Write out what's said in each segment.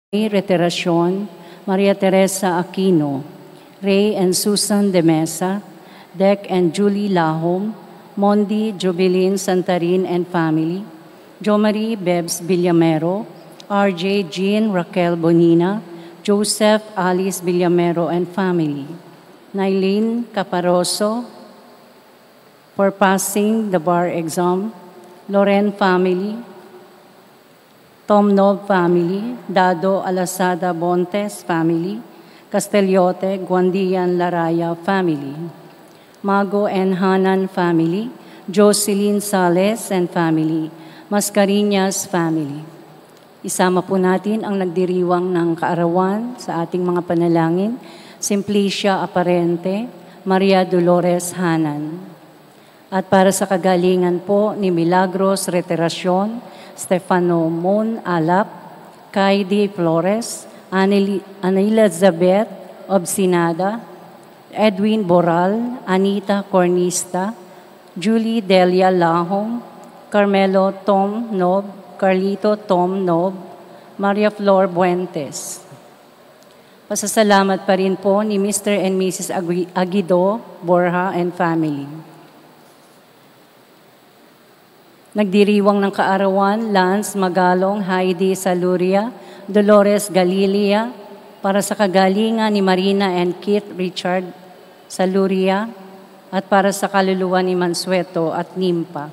Reteracion, Maria Teresa Aquino, Ray and Susan de Mesa, Dec and Julie Lahom, Mondi Jubilin Santarin and family, Jo Marie Bebs Villamero, RJ Jean Raquel Bonina, Joseph Alice Villamero and family, Nailin Caparoso, for passing the bar exam, Loren family, Tom Nob family, Dado Alasada Bontes family, Castellote Guandian Laraya family, Mago and Hanan family, Jocelyn Sales and family, Mascarinas family. Isama po natin ang nagdiriwang ng kaarawan sa ating mga panalangin, Simplicia Aparente, Maria Dolores Hanan. At para sa kagalingan po ni Milagros Reteracion, Stefano Mon Alap, Kaidi Flores, Ana Elizabeth Obsinada, Edwin Boral, Anita Cornista, Julie Delia Lahom, Carmelo Tom Nob, Carlito Tom Nob, Maria Flor Buentes. Pasasalamat pa rin po ni Mr. and Mrs. Aguido Borja and family. Nagdiriwang ng kaarawan, Lance Magalong, Heidi Saluria, Dolores Galilia, para sa kagalingan ni Marina and Keith Richard Saluria, at para sa kaluluwa ni Mansueto at Nimpa.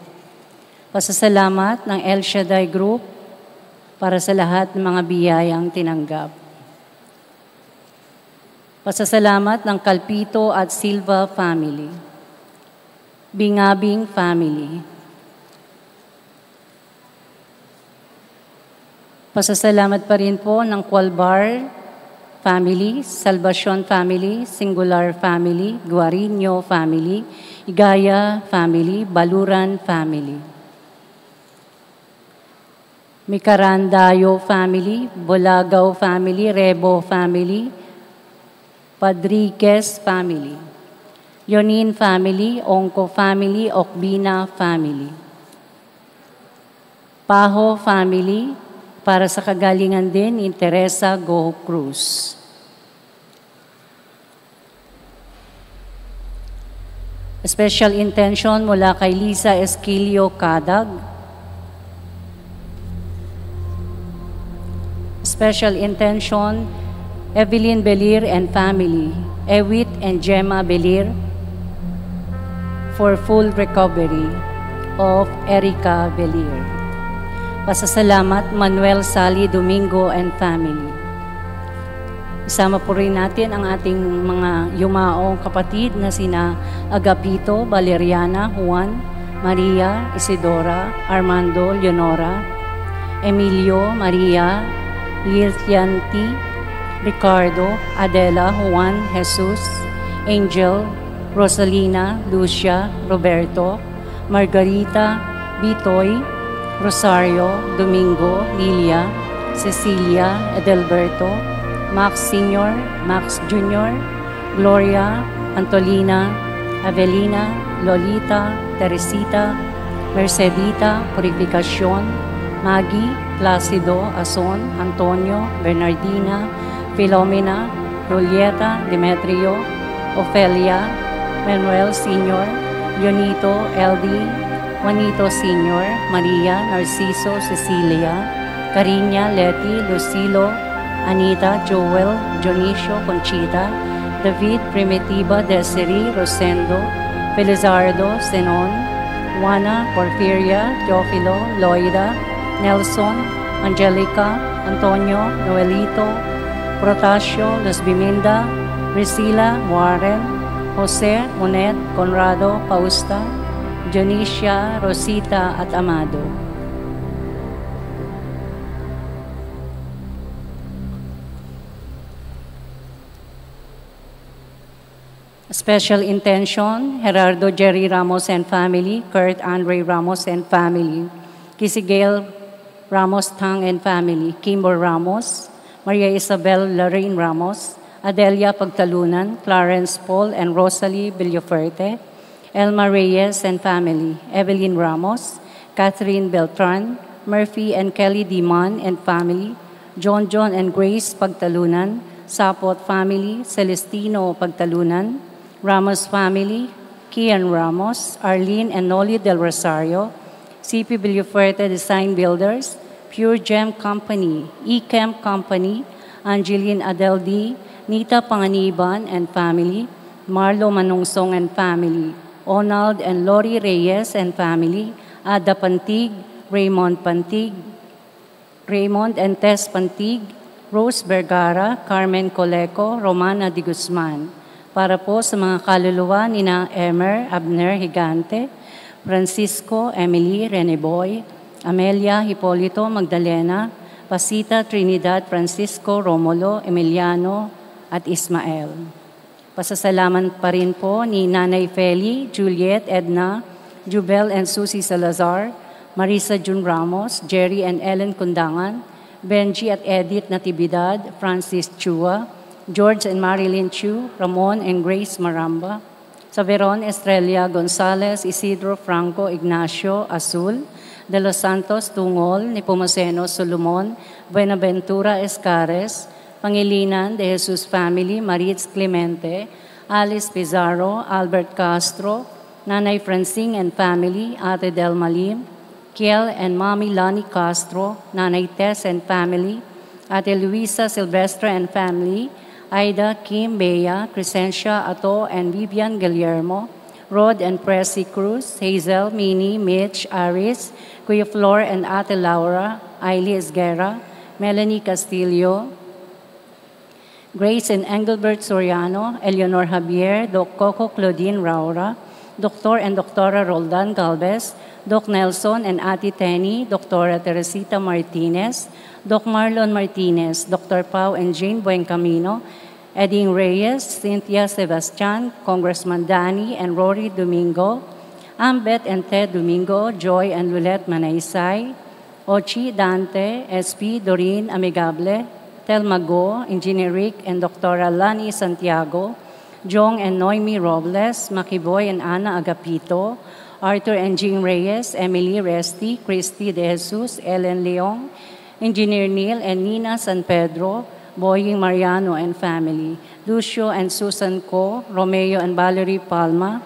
Pasasalamat ng El Shaddai Group para sa lahat ng mga biyayang tinanggap. Pasasalamat ng Calpito at Silva family, Bingabing family, pasasalamat pa rin po ng Qualbar family, Salvacion family, Singular family, Guarino family, Igaya family, Baluran family, Micarandayo family, Bolagaw family, Rebo family, Padriquez family, Yonin family, Ongko family, Okbina family, Paho family, para sa kagalingan din ni Teresa Go Cruz. A special intention mula kay Lisa Esquilio Cadag. Special intention, Evelyn Belir and family, Ewit and Gemma Belir, for full recovery of Erica Belir. Pasasalamat Manuel Sally Domingo and family. Isama po rin natin ang ating mga yumaong kapatid na sina Agapito, Valeriana, Juan, Maria, Isidora, Armando, Leonora, Emilio, Maria, Liltianti, Ricardo, Adela, Juan, Jesus, Angel, Rosalina, Lucia, Roberto, Margarita, Bitoy, Rosario, Domingo, Lilia, Cecilia, Edelberto, Max Sr., Max Jr., Gloria, Antolina, Avelina, Lolita, Teresita, Mercedita, Purificacion, Maggie, Placido, Ason, Antonio, Bernardina, Filomena, Julieta, Demetrio, Ofelia, Manuel Sr., Leonito, LD, Juanito Sr., Maria, Narciso, Cecilia, Cariña, Leti, Lucilo, Anita, Joel, Dionisio, Conchita, David, Primitiva, Desiree, Rosendo, Felizardo, Zenon, Juana, Porfiria, Teofilo, Loida, Nelson, Angelica, Antonio, Noelito, Protasio, Los Biminda, Priscilla, Warren, Jose, Monet, Conrado, Pausta, Dionisia, Rosita at Amado. Special intention, Gerardo Jerry Ramos and family, Kurt Andre Ramos and family, Kisigel Ramos Tang and family, Kimber Ramos, Maria Isabel Lorraine Ramos, Adelia Pagtalunan, Clarence Paul and Rosalie Villaferte, Elma Reyes and family, Evelyn Ramos, Catherine Beltran, Murphy and Kelly Diman and family, John and Grace Pagtalunan, Sapot family, Celestino Pagtalunan, Ramos family, Kian Ramos, Arlene and Noli Del Rosario, CP Villafuerte Design Builders, Pure Gem Company, eCamp Company, Angeline Adeldi, Nita Panganiban and family, Marlo Manungsong and family, Onald and Lori Reyes and family, Ada Pantig, Raymond Pantig, Raymond and Tess Pantig, Rose Vergara, Carmen Coleco, Romana Di Guzman. Para po sa mga kaluluwa ni na Emer Abner Higante, Francisco Emily Reneboy, Amelia Hipolito Magdalena, Pasita Trinidad Francisco Romulo Emiliano at Ismael. Pasasalamat pa rin po ni Nanay Feli, Juliet, Edna, Jubel and Susie Salazar, Marisa Jun Ramos, Jerry and Ellen Kundangan, Benji at Edith Natividad, Francis Chua, George and Marilyn Chu, Ramon and Grace Maramba, Saveron Estrella Gonzalez, Isidro Franco Ignacio Azul, De Los Santos Tungol, Nepomuceno Solomon, Buenaventura Escares, Pangilinan de Jesus Family, Maritz Clemente, Alice Pizarro, Albert Castro, Nanay Francine and family, Ate Del Malim, Kiel and Mommy Lani Castro, Nanay Tess and family, Ate Luisa Silvestre and family, Aida Kim Bea, Crescencia Ato and Vivian Guillermo, Rod and Pressy Cruz, Hazel, Minnie, Mitch, Aris, Kuya Flor and Ate Laura, Ailey Esguerra, Melanie Castillo, Grace and Engelbert Soriano, Eleanor Javier, Doc Coco Claudine Raura, Dr. and Dra. Roldan Galvez, Doc Nelson and Ate Tenny, Dra. Teresita Martinez, Doc Marlon Martinez, Dr. Pau and Jane Buencamino, Eding Reyes, Cynthia Sebastian, Congressman Danny and Rory Domingo, Ambet and Ted Domingo, Joy and Lulette Manaysay, Ochi Dante, SP Doreen Amigable, Telma Go, Engineer Rick and Dr. Lani Santiago, Jong and Noemi Robles, Makiboy and Ana Agapito, Arthur and Jean Reyes, Emily Resti, Christy De Jesus, Ellen Leong, Engineer Neil and Nina San Pedro, Boying Mariano and family, Lucio and Susan Co, Romeo and Valerie Palma,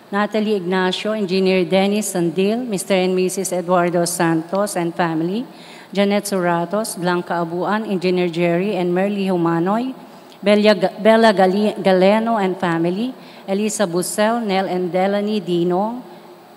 Natalie Ignacio, Engineer Dennis Sandil, Mr. and Mrs. Eduardo Santos and family, Janet Suratos, Blanca Abuan, Engineer Jerry and Merly Humanoy, Bella Galeno and family, Elisa Bussel, Nel and Delany Dino,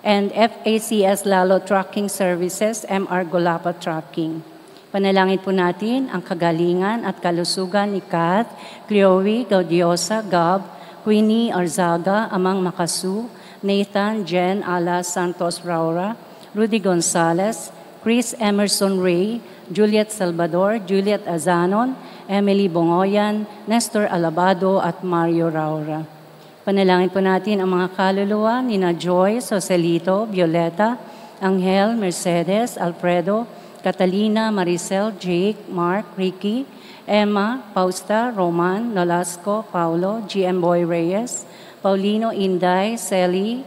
and FACS Lalo Trucking Services, MR Golapa Trucking. Panalangin po natin ang kagalingan at kalusugan ni Kath, Chloe Gaudiosa, Gab, Queenie Arzaga, Amang Makasu, Nathan, Jen, Ala Santos Raura, Rudy Gonzalez, Chris Emerson Ray, Juliet Salvador, Juliet Azanon, Emily Bongoyan, Nestor Alabado at Mario Raura. Panalangin po natin ang mga kaluluwa ni na Joy, Soselito, Violeta, Angel, Mercedes, Alfredo, Catalina, Maricel, Jake, Mark, Ricky, Emma, Pausta, Roman, Nolasco, Paulo, GM Boy Reyes, Paulino, Inday, Sally,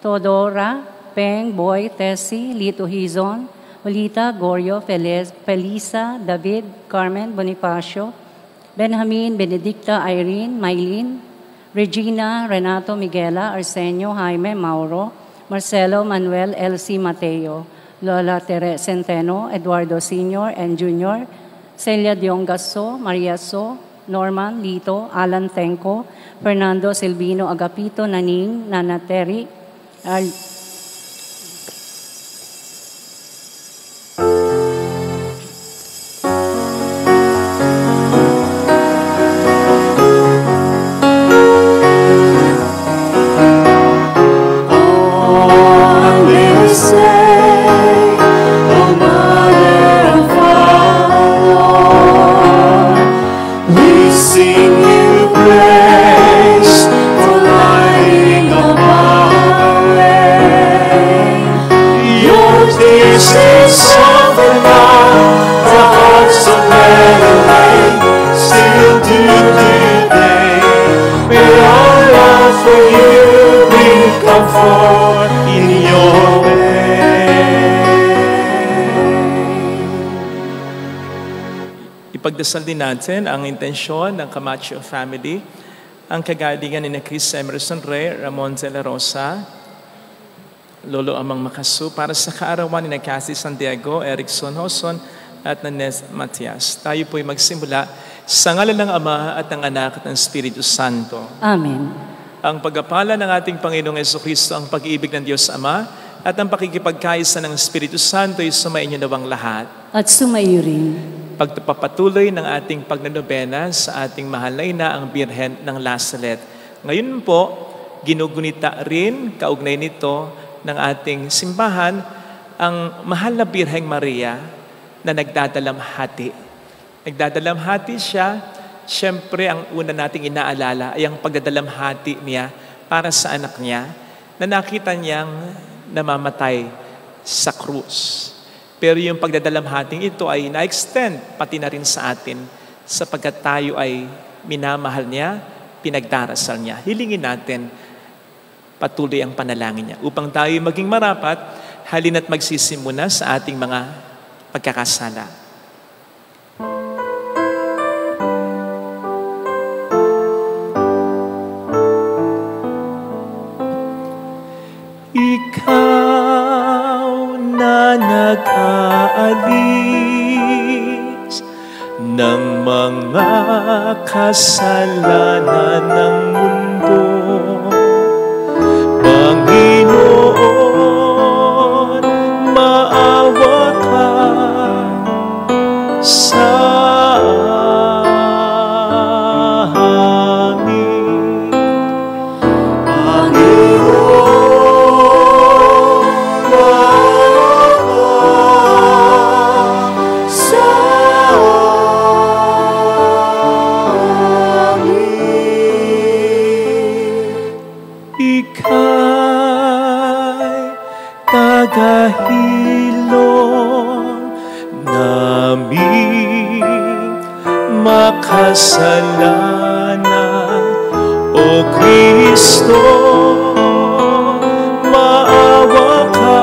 Todora, Peng, Boy, Tessie, Lito Hizon, Olita, Gorio, Felisa, David, Carmen, Bonifacio, Benjamin, Benedicta, Irene, Maylene, Regina, Renato, Miguela, Arsenio, Jaime, Mauro, Marcelo, Manuel, Elsie, Mateo, Lola Tere Centeno, Eduardo Sr. and Jr., Celia Diongaso, Maria So, Norman, Lito, Alan Tenco, Fernando Silvino Agapito, Naning, Nana Terry, Ipagdasal din natin ang intensyon ng Camacho family, ang kagalingan ni Chris Emerson Ray, Ramon de la Rosa, Lolo Amang Makasu, para sa kaarawan ni Cassie Santiago, Erickson Hoson, at Nanes Matias. Tayo po'y magsimula sa ngalan ng Ama at ng Anak at ng Espiritu Santo. Amen. Ang pagpapala ng ating Panginoong Jesucristo, ang pag-ibig ng Diyos Ama, at ang pakikipagkaisa ng Espiritu Santo ay sumainyo nawang lahat. At sumaiyo rin. Pagpapatuloy ng ating pagnanobena sa ating mahal na ina, ang Birhen ng Lazaret. Ngayon po, ginugunita rin, kaugnay nito, ng ating simbahan, ang mahal na Birheng Maria na nagdadalamhati. Nagdadalamhati siya, siyempre ang una nating inaalala ay ang pagdadalamhati niya para sa anak niya na nakita niyang namamatay sa krus. Pero yung pagdadalamhating ito ay na-extend pati na rin sa atin sapagkat tayo ay minamahal niya, pinagdarasal niya. Hilingin natin patuloy ang panalangin niya upang tayo maging marapat, halina't magsisimuna sa ating mga pagkakasala. Ikaw na nag-aalis ng mga kasalanan ng mundo, Panginoon, maawa ka sa amin. Panginoon, maawa ka sa amin. Ika'y tagahilong naming makasalanan. O Kristo, maawa ka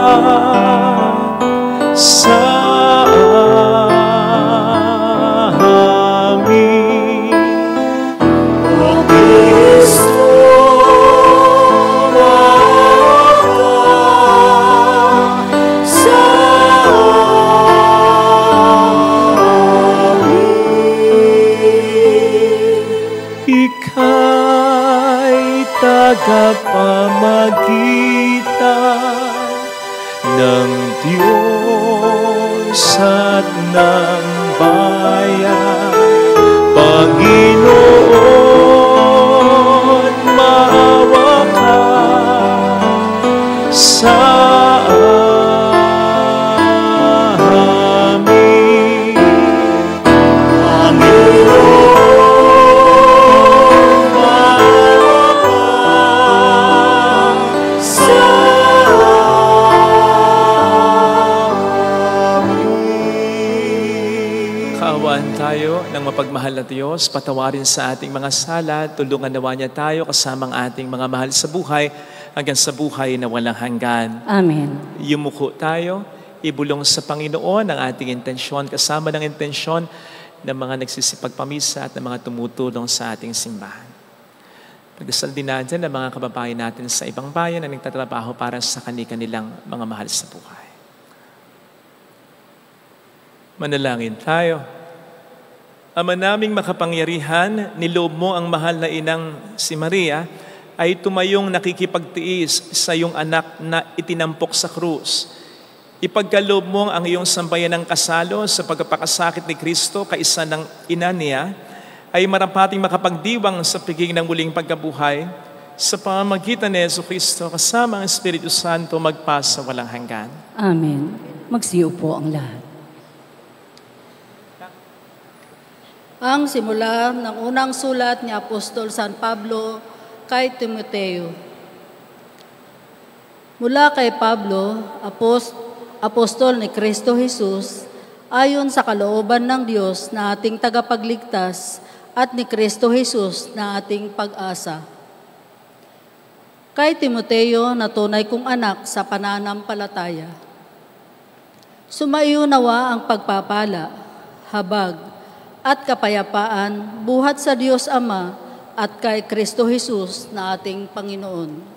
sa amin. O Kristo, ika'y tagapamagitan ng Diyos at ng bayan. Panginoon, maawa ka sa amin. Panginoon, maawa ka sa amin. Kaawaan tayo ng mapagmahal na Diyos, patawarin sa ating mga sala, tulungan nawa niya tayo kasamang ating mga mahal sa buhay, hanggang sa buhay na walang hanggan. Amen. Yumuko tayo, ibulong sa Panginoon ang ating intensyon, kasama ng intensyon ng mga nagsisipagpamisa at ng mga tumutulong sa ating simbahan. Pagdasal din natin ang mga kababayan natin sa ibang bayan na nagtatrabaho para sa kanilang mga mahal sa buhay. Manalangin tayo. Ama naming makapangyarihan, niloob mo ang mahal na inang si Maria ay tumayong nakikipagtiis sa iyong anak na itinampok sa krus. Ipagkaloob mo ang iyong sambayan ng kasalo sa pagpapakasakit ni Kristo kaisa ng ina niya, ay marapating makapagdiwang sa piging ng muling pagkabuhay sa pamamagitan ni Jesucristo kasama ang Espiritu Santo magpasa walang hanggan. Amen. Magsiupo ang lahat. Ang simula ng unang sulat ni Apostol San Pablo kay Timoteo. Mula kay Pablo, apostol ni Kristo Jesus, ayon sa kalooban ng Diyos na ating tagapagligtas at ni Kristo Jesus na ating pag-asa. Kay Timoteo na tunay kong anak sa pananampalataya. Sumaiyo nawa ang pagpapala, habag, at kapayapaan buhat sa Diyos Ama at kay Kristo Jesus na ating Panginoon.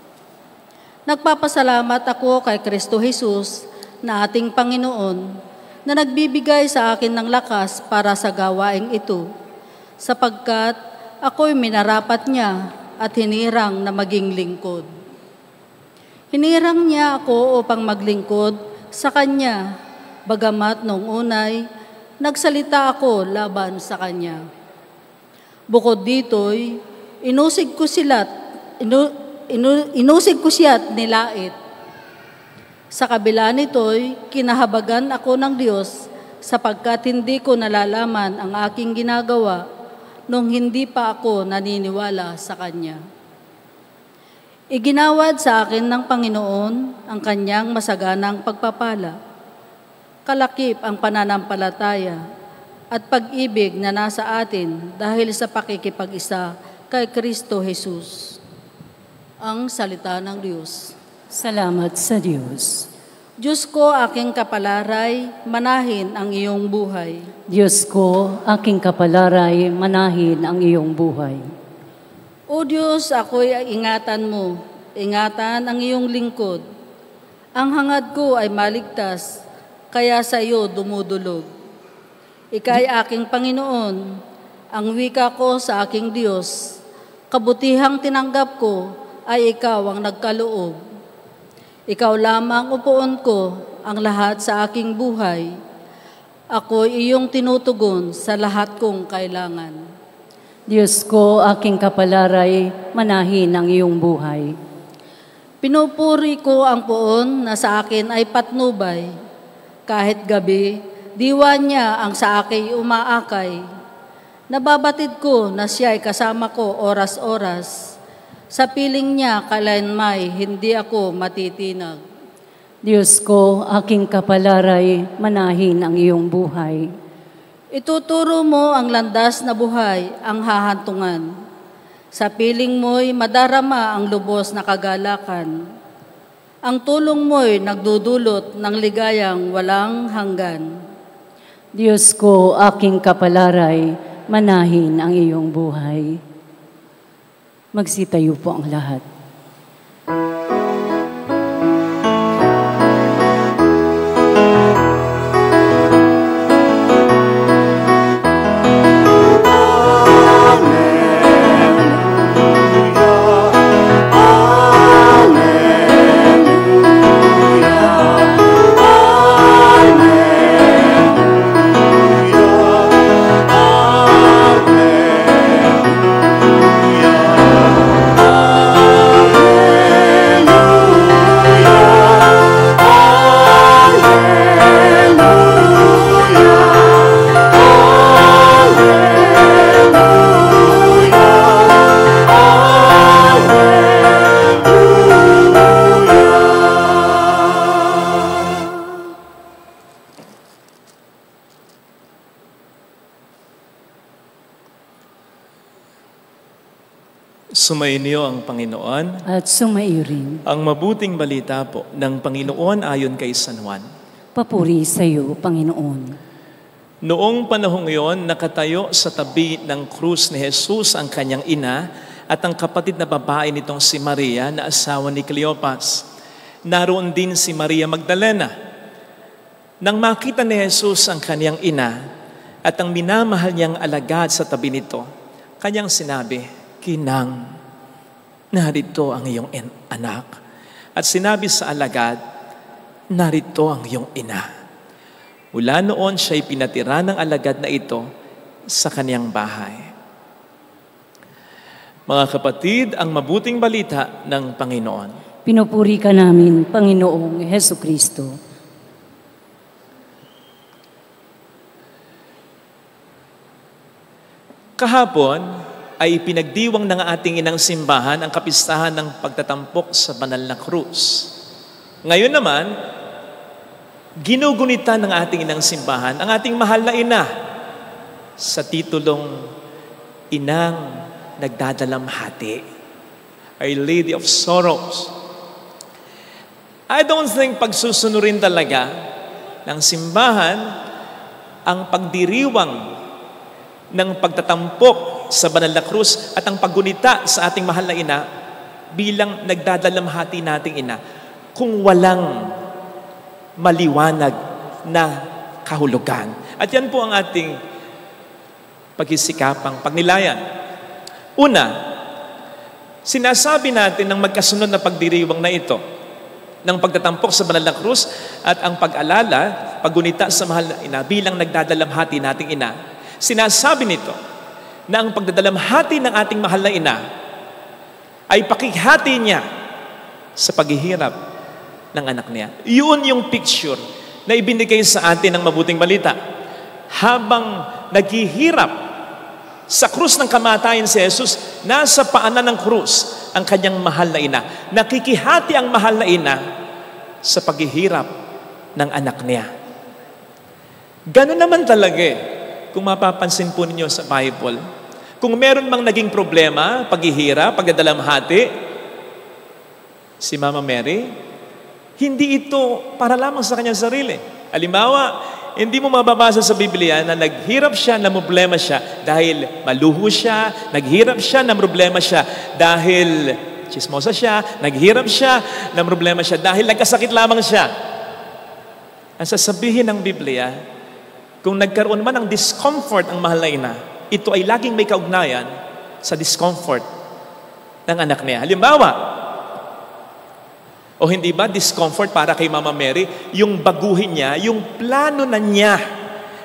Nagpapasalamat ako kay Kristo Jesus na ating Panginoon na nagbibigay sa akin ng lakas para sa gawaing ito, sapagkat ako'y minarapat niya at hinirang na maging lingkod. Hinirang niya ako upang maglingkod sa Kanya, bagamat noong unay, nagsalita ako laban sa Kanya. Bukod dito'y, inusig ko siya't nilait. Sa kabila nito'y, kinahabagan ako ng Diyos sapagkat hindi ko nalalaman ang aking ginagawa nung hindi pa ako naniniwala sa Kanya. Iginawad sa akin ng Panginoon ang Kanyang masaganang pagpapala. Kalakip ang pananampalataya at pag-ibig na nasa atin dahil sa pakikipag-isa kay Kristo Jesus. Ang salita ng Diyos. Salamat sa Diyos. Diyos ko, aking kapalaray, manahin ang iyong buhay. Diyos ko, aking kapalaray, manahin ang iyong buhay. O Diyos, ako'y ingatan mo, ingatan ang iyong lingkod. Ang hangad ko ay maligtas, kaya sa iyo dumudulog. Ika'y aking Panginoon, ang wika ko sa aking Diyos. Kabutihang tinanggap ko ay ikaw ang nagkaloob. Ikaw lamang upuon ko ang lahat sa aking buhay. Ako'y iyong tinutugon sa lahat kong kailangan. Diyos ko, aking kapalaray, manahin ang iyong buhay. Pinupuri ko ang poon na sa akin ay patnubay. Kahit gabi, diwa niya ang sa akin umaakay. Nababatid ko na siya ay kasama ko oras-oras. Sa piling niya kailanmay hindi ako matitinag. Diyos ko, aking kapalaray, manahin ang iyong buhay. Ituturo mo ang landas na buhay, ang hahantungan. Sa piling mo'y madarama ang lubos na kagalakan. Ang tulong mo'y nagdudulot ng ligayang walang hanggan. Diyos ko, aking kapalaray, manahin ang iyong buhay. Magsitayo po ang lahat. Sumainyo ang Panginoon. At sumaiyo rin. Ang mabuting balita po ng Panginoon ayon kay San Juan. Papuri sa iyo, Panginoon. Noong panahong iyon, nakatayo sa tabi ng krus ni Jesus ang kanyang ina at ang kapatid na babae nitong si Maria na asawa ni Cleopas. Naroon din si Maria Magdalena. Nang makita ni Jesus ang kanyang ina at ang minamahal niyang alagad sa tabi nito, kanyang sinabi, "Kinang, narito ang iyong anak." At sinabi sa alagad, "Narito ang iyong ina." Mula noon siya'y pinatira ng alagad na ito sa kaniyang bahay. Mga kapatid, ang mabuting balita ng Panginoon. Pinupuri ka namin, Panginoong Hesukristo. Kahapon ay pinagdiwang ng ating inang simbahan ang kapistahan ng pagtatampok sa banal na krus. Ngayon naman, ginugunita ng ating inang simbahan ang ating mahal na ina sa titulong Inang Nagdadalamhati, Our Lady of Sorrows. I don't think pagsusunurin talaga ng simbahan ang pagdiriwang ng pagtatampok sa banal na krus at ang paggunita sa ating mahal na ina bilang nagdadalamhati nating ina kung walang maliwanag na kahulugan. At yan po ang ating pagsisikapang pagnilayan. Una, sinasabi natin ng magkasunod na pagdiriwang na ito ng pagtatampok sa banal na krus at ang pag-alala, paggunita sa mahal na ina bilang nagdadalamhati nating ina. Sinasabi nito na ang pagdadalamhati ng ating mahal na ina ay pakighati niya sa paghihirap ng anak niya. Yun yung picture na ibinigay sa atin ng mabuting balita. Habang naghihirap sa krus ng kamatayan si Jesus, nasa paanan ng krus ang kanyang mahal na ina. Nakikihati ang mahal na ina sa paghihirap ng anak niya. Ganun naman talaga kung mapapansin po ninyo sa Bible. Kung meron mang naging problema, paghihirap, pagdadalamhati, si Mama Mary, hindi ito para lamang sa kanyang sarili. Halimbawa, hindi mo mababasa sa Biblia na naghirap siya, na problema siya dahil maluho siya, naghirap siya, na problema siya dahil chismosa siya, naghirap siya, na problema siya dahil nagkasakit lamang siya. Ang sasabihin ng Biblia, kung nagkaroon man ng discomfort ang mahal na ina, ito ay laging may kaugnayan sa discomfort ng anak niya. Halimbawa, o hindi ba discomfort para kay Mama Mary, yung baguhin niya, yung plano na niya.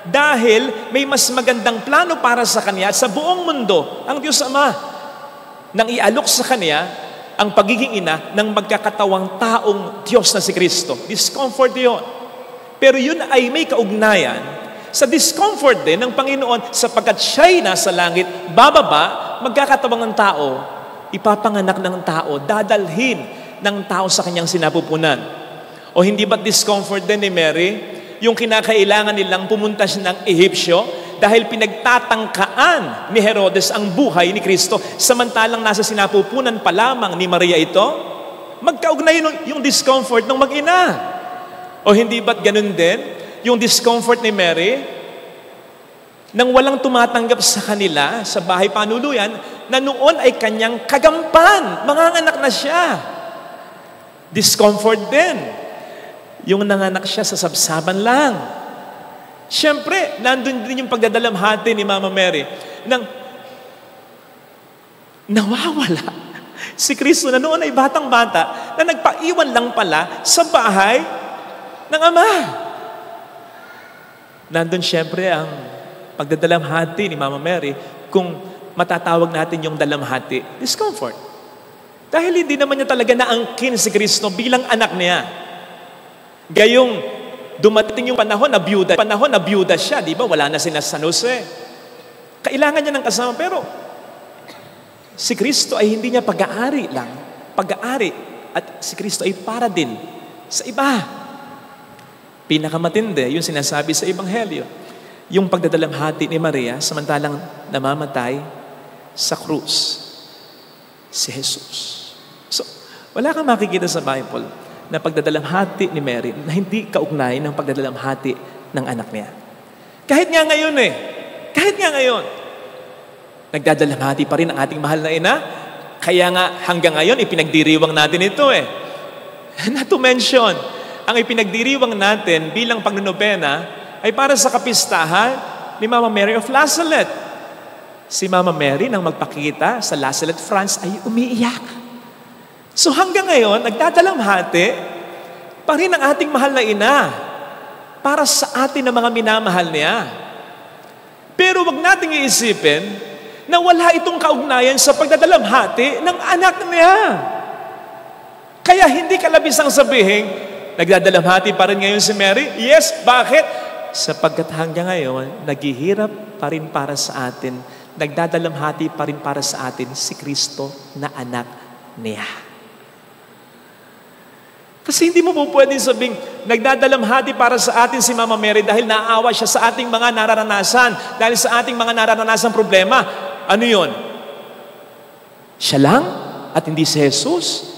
Dahil may mas magandang plano para sa kanya sa buong mundo, ang Diyos Ama, nang ialok sa kanya ang pagiging ina ng magkakatawang taong Diyos na si Kristo. Discomfort yun. Pero yun ay may kaugnayan sa discomfort din ng Panginoon sapagkat siya'y nasa langit, bababa, magkakatawang ng tao, ipapanganak ng tao, dadalhin ng tao sa kanyang sinapupunan. O hindi ba't discomfort din ni Mary? Yung kinakailangan nilang pumunta siya ng Ehipsyo dahil pinagtatangkaan ni Herodes ang buhay ni Kristo samantalang nasa sinapupunan pa lamang ni Maria ito? Magkaugnay yung discomfort ng mag-ina. O hindi ba't ganun din? Yung discomfort ni Mary, nang walang tumatanggap sa kanila sa bahay panuluyan, na noon ay kanyang kagampan, manganganak na siya. Discomfort din. Yung nanganak siya sa sabsaban lang. Siyempre, nandun din yung pagdadalamhati ni Mama Mary, nang nawawala si Kristo na noon ay batang-bata, na nagpaiwan lang pala sa bahay ng Ama. Nandun siyempre ang pagdadalamhati ni Mama Mary, kung matatawag natin yung dalamhati, discomfort. Dahil hindi naman niya talaga naangkin si Kristo bilang anak niya. Gayong dumating yung panahon na byuda siya, di ba? Wala na sina San Jose. Kailangan niya ng kasama, pero si Kristo ay hindi niya pag-aari lang. Pag-aari at si Kristo ay para din sa iba. Pinakamatindi, yung sinasabi sa Ebanghelyo, yung pagdadalamhati ni Maria samantalang namamatay sa krus si Jesus. So, wala kang makikita sa Bible na pagdadalamhati ni Mary na hindi kaugnay ng pagdadalamhati ng anak niya. Kahit nga ngayon, nagdadalamhati pa rin ang ating mahal na ina. Kaya nga hanggang ngayon, ipinagdiriwang natin ito Not to mention, ang ipinagdiriwang natin bilang pagnonobena ay para sa kapistahan ni Mama Mary of Lazaret. Si Mama Mary nang magpakita sa Lazaret, France ay umiiyak. So hanggang ngayon, nagdadalamhati pa rin ang ating mahal na ina para sa atin na mga minamahal niya. Pero wag nating iisipin na wala itong kaugnayan sa pagdadalamhati ng anak niya. Kaya hindi kalabisang sabihin, nagdadalamhati pa rin ngayon si Mary? Yes, bakit? Sapagkat hanggang ngayon, naghihirap pa rin para sa atin, nagdadalamhati pa rin para sa atin si Kristo na anak niya. Kasi hindi mo po pwedeng sabing, nagdadalamhati para sa atin si Mama Mary dahil naawa siya sa ating mga nararanasan, dahil sa ating mga nararanasan problema. Ano yun? Siya lang at hindi si Jesus?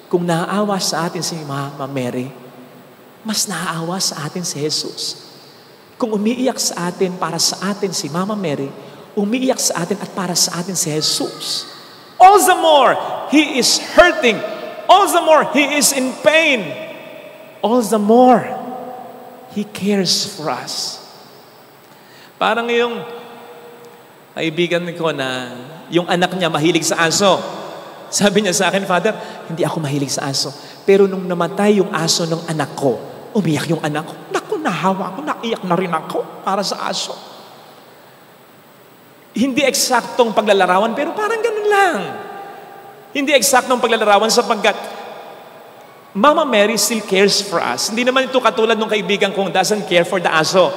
Kung naaawa sa atin si Mama Mary, mas naaawa sa atin si Jesus. Kung umiiyak sa atin para sa atin si Mama Mary, umiiyak sa atin at para sa atin si Jesus. All the more, He is hurting. All the more, He is in pain. All the more, He cares for us. Parang yung kaibigan ko na yung anak niya mahilig sa aso. Sabi niya sa akin, Father, hindi ako mahilig sa aso. Pero nung namatay yung aso ng anak ko, umiyak yung anak ko. Naku, nahawa ako, naiyak na rin ako para sa aso. Hindi eksaktong paglalarawan, pero parang ganun lang. Hindi eksaktong paglalarawan sapagkat Mama Mary still cares for us. Hindi naman ito katulad ng kaibigan kong doesn't care for the aso.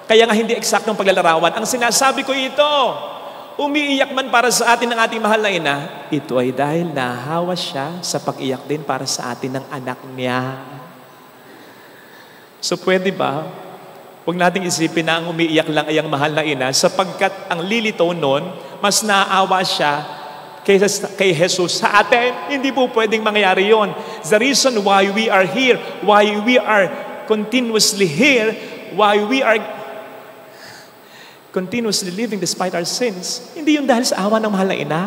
Kaya nga hindi eksaktong paglalarawan. Ang sinasabi ko ito, umiiyak man para sa atin ng ating mahal na ina, ito ay dahil nahawa siya sa pag-iyak din para sa atin ng anak niya. So pwede ba, huwag nating isipin na ang umiiyak lang ay ang mahal na ina sapagkat ang lilitaw nun, mas naaawa siya kay Jesus sa atin. Hindi po pwedeng mangyari yon. The reason why we are here, why we are continuously here, why we are continuously living despite our sins, hindi yun dahil sa awa ng mahal na ina,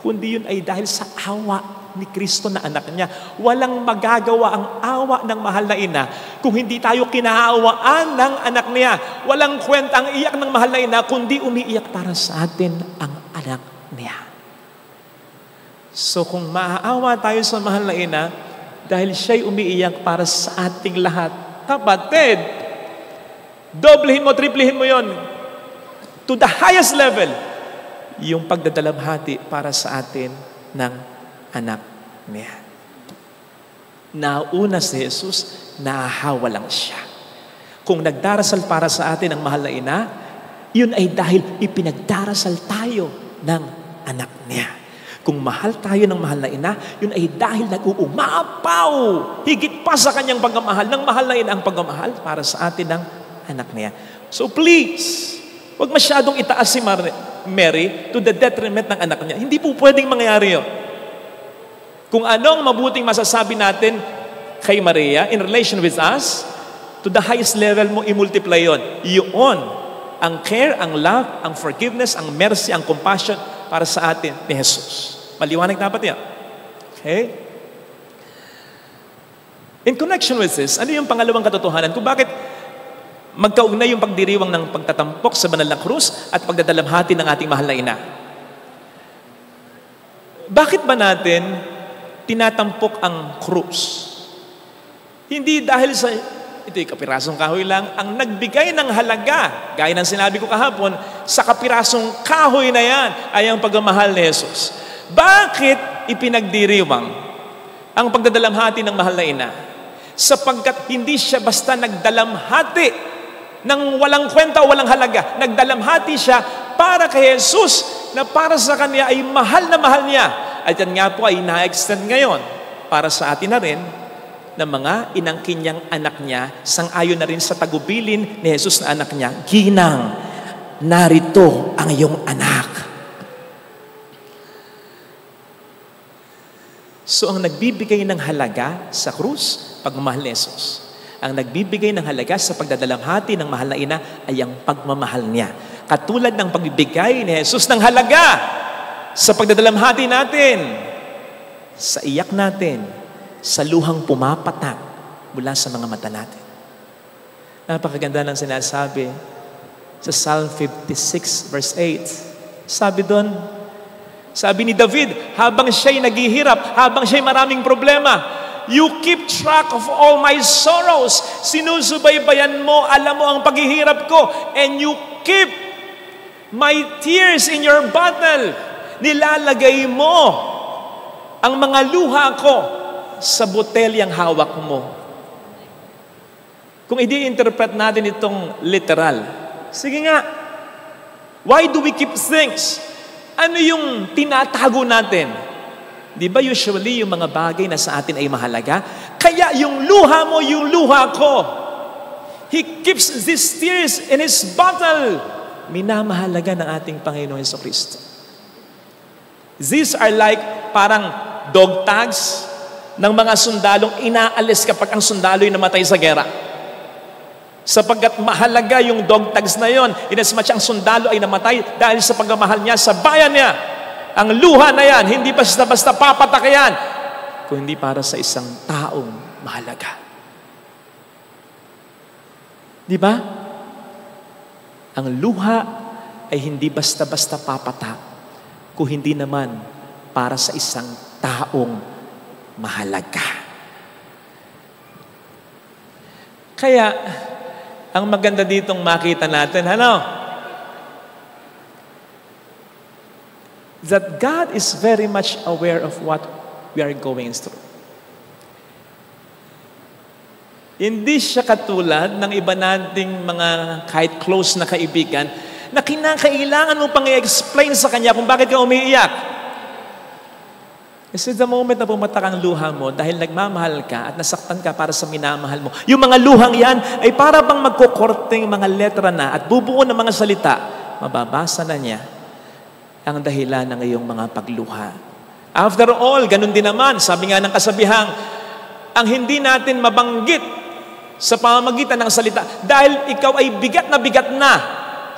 kundi yun ay dahil sa awa ni Kristo na anak niya. Walang magagawa ang awa ng mahal na ina kung hindi tayo kinaawaan ng anak niya. Walang kwenta ang iyak ng mahal na ina kundi umiiyak para sa atin ang anak niya. So kung maaawa tayo sa mahal na ina dahil siya'y umiiyak para sa ating lahat, kapatid, doblehin mo, triplihin mo yon to the highest level, yung pagdadalamhati para sa atin ng anak niya. Nauna si Jesus, nahawa lang siya. Kung nagdarasal para sa atin ang mahal na ina, yun ay dahil ipinagdarasal tayo ng anak niya. Kung mahal tayo ng mahal na ina, yun ay dahil nag-uumapaw higit pa sa kanyang pagmamahal ng mahal na ina ang pagmamahal para sa atin ng anak niya. So please, huwag masyadong itaas si Mary to the detriment ng anak niya. Hindi po pwedeng mangyari yun. Kung anong mabuting masasabi natin kay Maria in relation with us, to the highest level mo i-multiply yun. Yun, ang care, ang love, ang forgiveness, ang mercy, ang compassion para sa atin ni Jesus. Maliwanag dapat yan. Okay? In connection with this, ano yung pangalawang katotohanan kung bakit magkaugnay yung pagdiriwang ng pagtatampok sa banal na krus at pagdadalamhati ng ating mahal na ina? Bakit ba natin tinatampok ang krus? Hindi dahil sa ito'y kapirasong kahoy lang ang nagbigay ng halaga. Gaya ng sinabi ko kahapon, sa kapirasong kahoy na yan ay ang pagmamahal ni Jesus. Bakit ipinagdiriwang ang pagdadalamhati ng mahal na ina? Sapagkat hindi siya basta nagdalamhati nang walang kwenta o walang halaga. Nagdalamhati siya para kay Jesus na para sa kanya ay mahal na mahal niya. At yan nga po ay na-extend ngayon para sa atin na rin ng mga inangkin niyang anak niya, sang-ayon na rin sa tagubilin ni Jesus na anak niya, Ginang, narito ang iyong anak. So ang nagbibigay ng halaga sa krus, pagmamahal ni Jesus. Ang nagbibigay ng halaga sa pagdadalamhati ng mahal na ina ay ang pagmamahal niya. Katulad ng pagbibigay ni Jesus ng halaga sa pagdadalamhati natin, sa iyak natin, sa luhang pumapatak mula sa mga mata natin. Napakaganda ng sinasabi sa Psalm 56 verse 8. Sabi doon, sabi ni David, habang siya'y naghihirap, habang siya'y maraming problema, you keep track of all my sorrows. Sinusubaybayan mo, alam mo ang paghihirap ko, and you keep my tears in your bottle. Nilalagay mo ang mga luha ko sa botelyang hawak mo. Kung i-interpret natin itong literal, sige nga, why do we keep things? Ano yung tinatago natin? Di ba usually yung mga bagay na sa atin ay mahalaga? Kaya yung luha mo, yung luha ko. He keeps these tears in His bottle. Minamahalaga ng ating Panginoon Jesucristo. These are like parang dog tags ng mga sundalong inaalis kapag ang sundalo'y namatay sa gera. Sapagkat mahalaga yung dog tags na yon. Inasmuch ang sundalo ay namatay dahil sa pagmamahal niya sa bayan niya. Ang luha na yan, hindi basta-basta papatak yan, kundi para sa isang taong mahalaga. Di ba? Ang luha ay hindi basta-basta papatak, kung hindi naman para sa isang taong mahalaga. Kaya, ang maganda ditong makita natin, that God is very much aware of what we are going through. Hindi siya katulad ng iba nating mga kahit close na kaibigan na kinakailangan mo pang i-explain sa kanya kung bakit ka umiiyak. Kasi the moment na pumatak ang luha mo dahil nagmamahal ka at nasaktan ka para sa minamahal mo, yung mga luhang yan ay para bang magkukorteng mga letra na at bubuo ng mga salita, mababasa na niya ang dahilan ng iyong mga pagluha. After all, ganun din naman, sabi nga ng kasabihang, ang hindi natin mabanggit sa pamamagitan ng salita, dahil ikaw ay bigat na,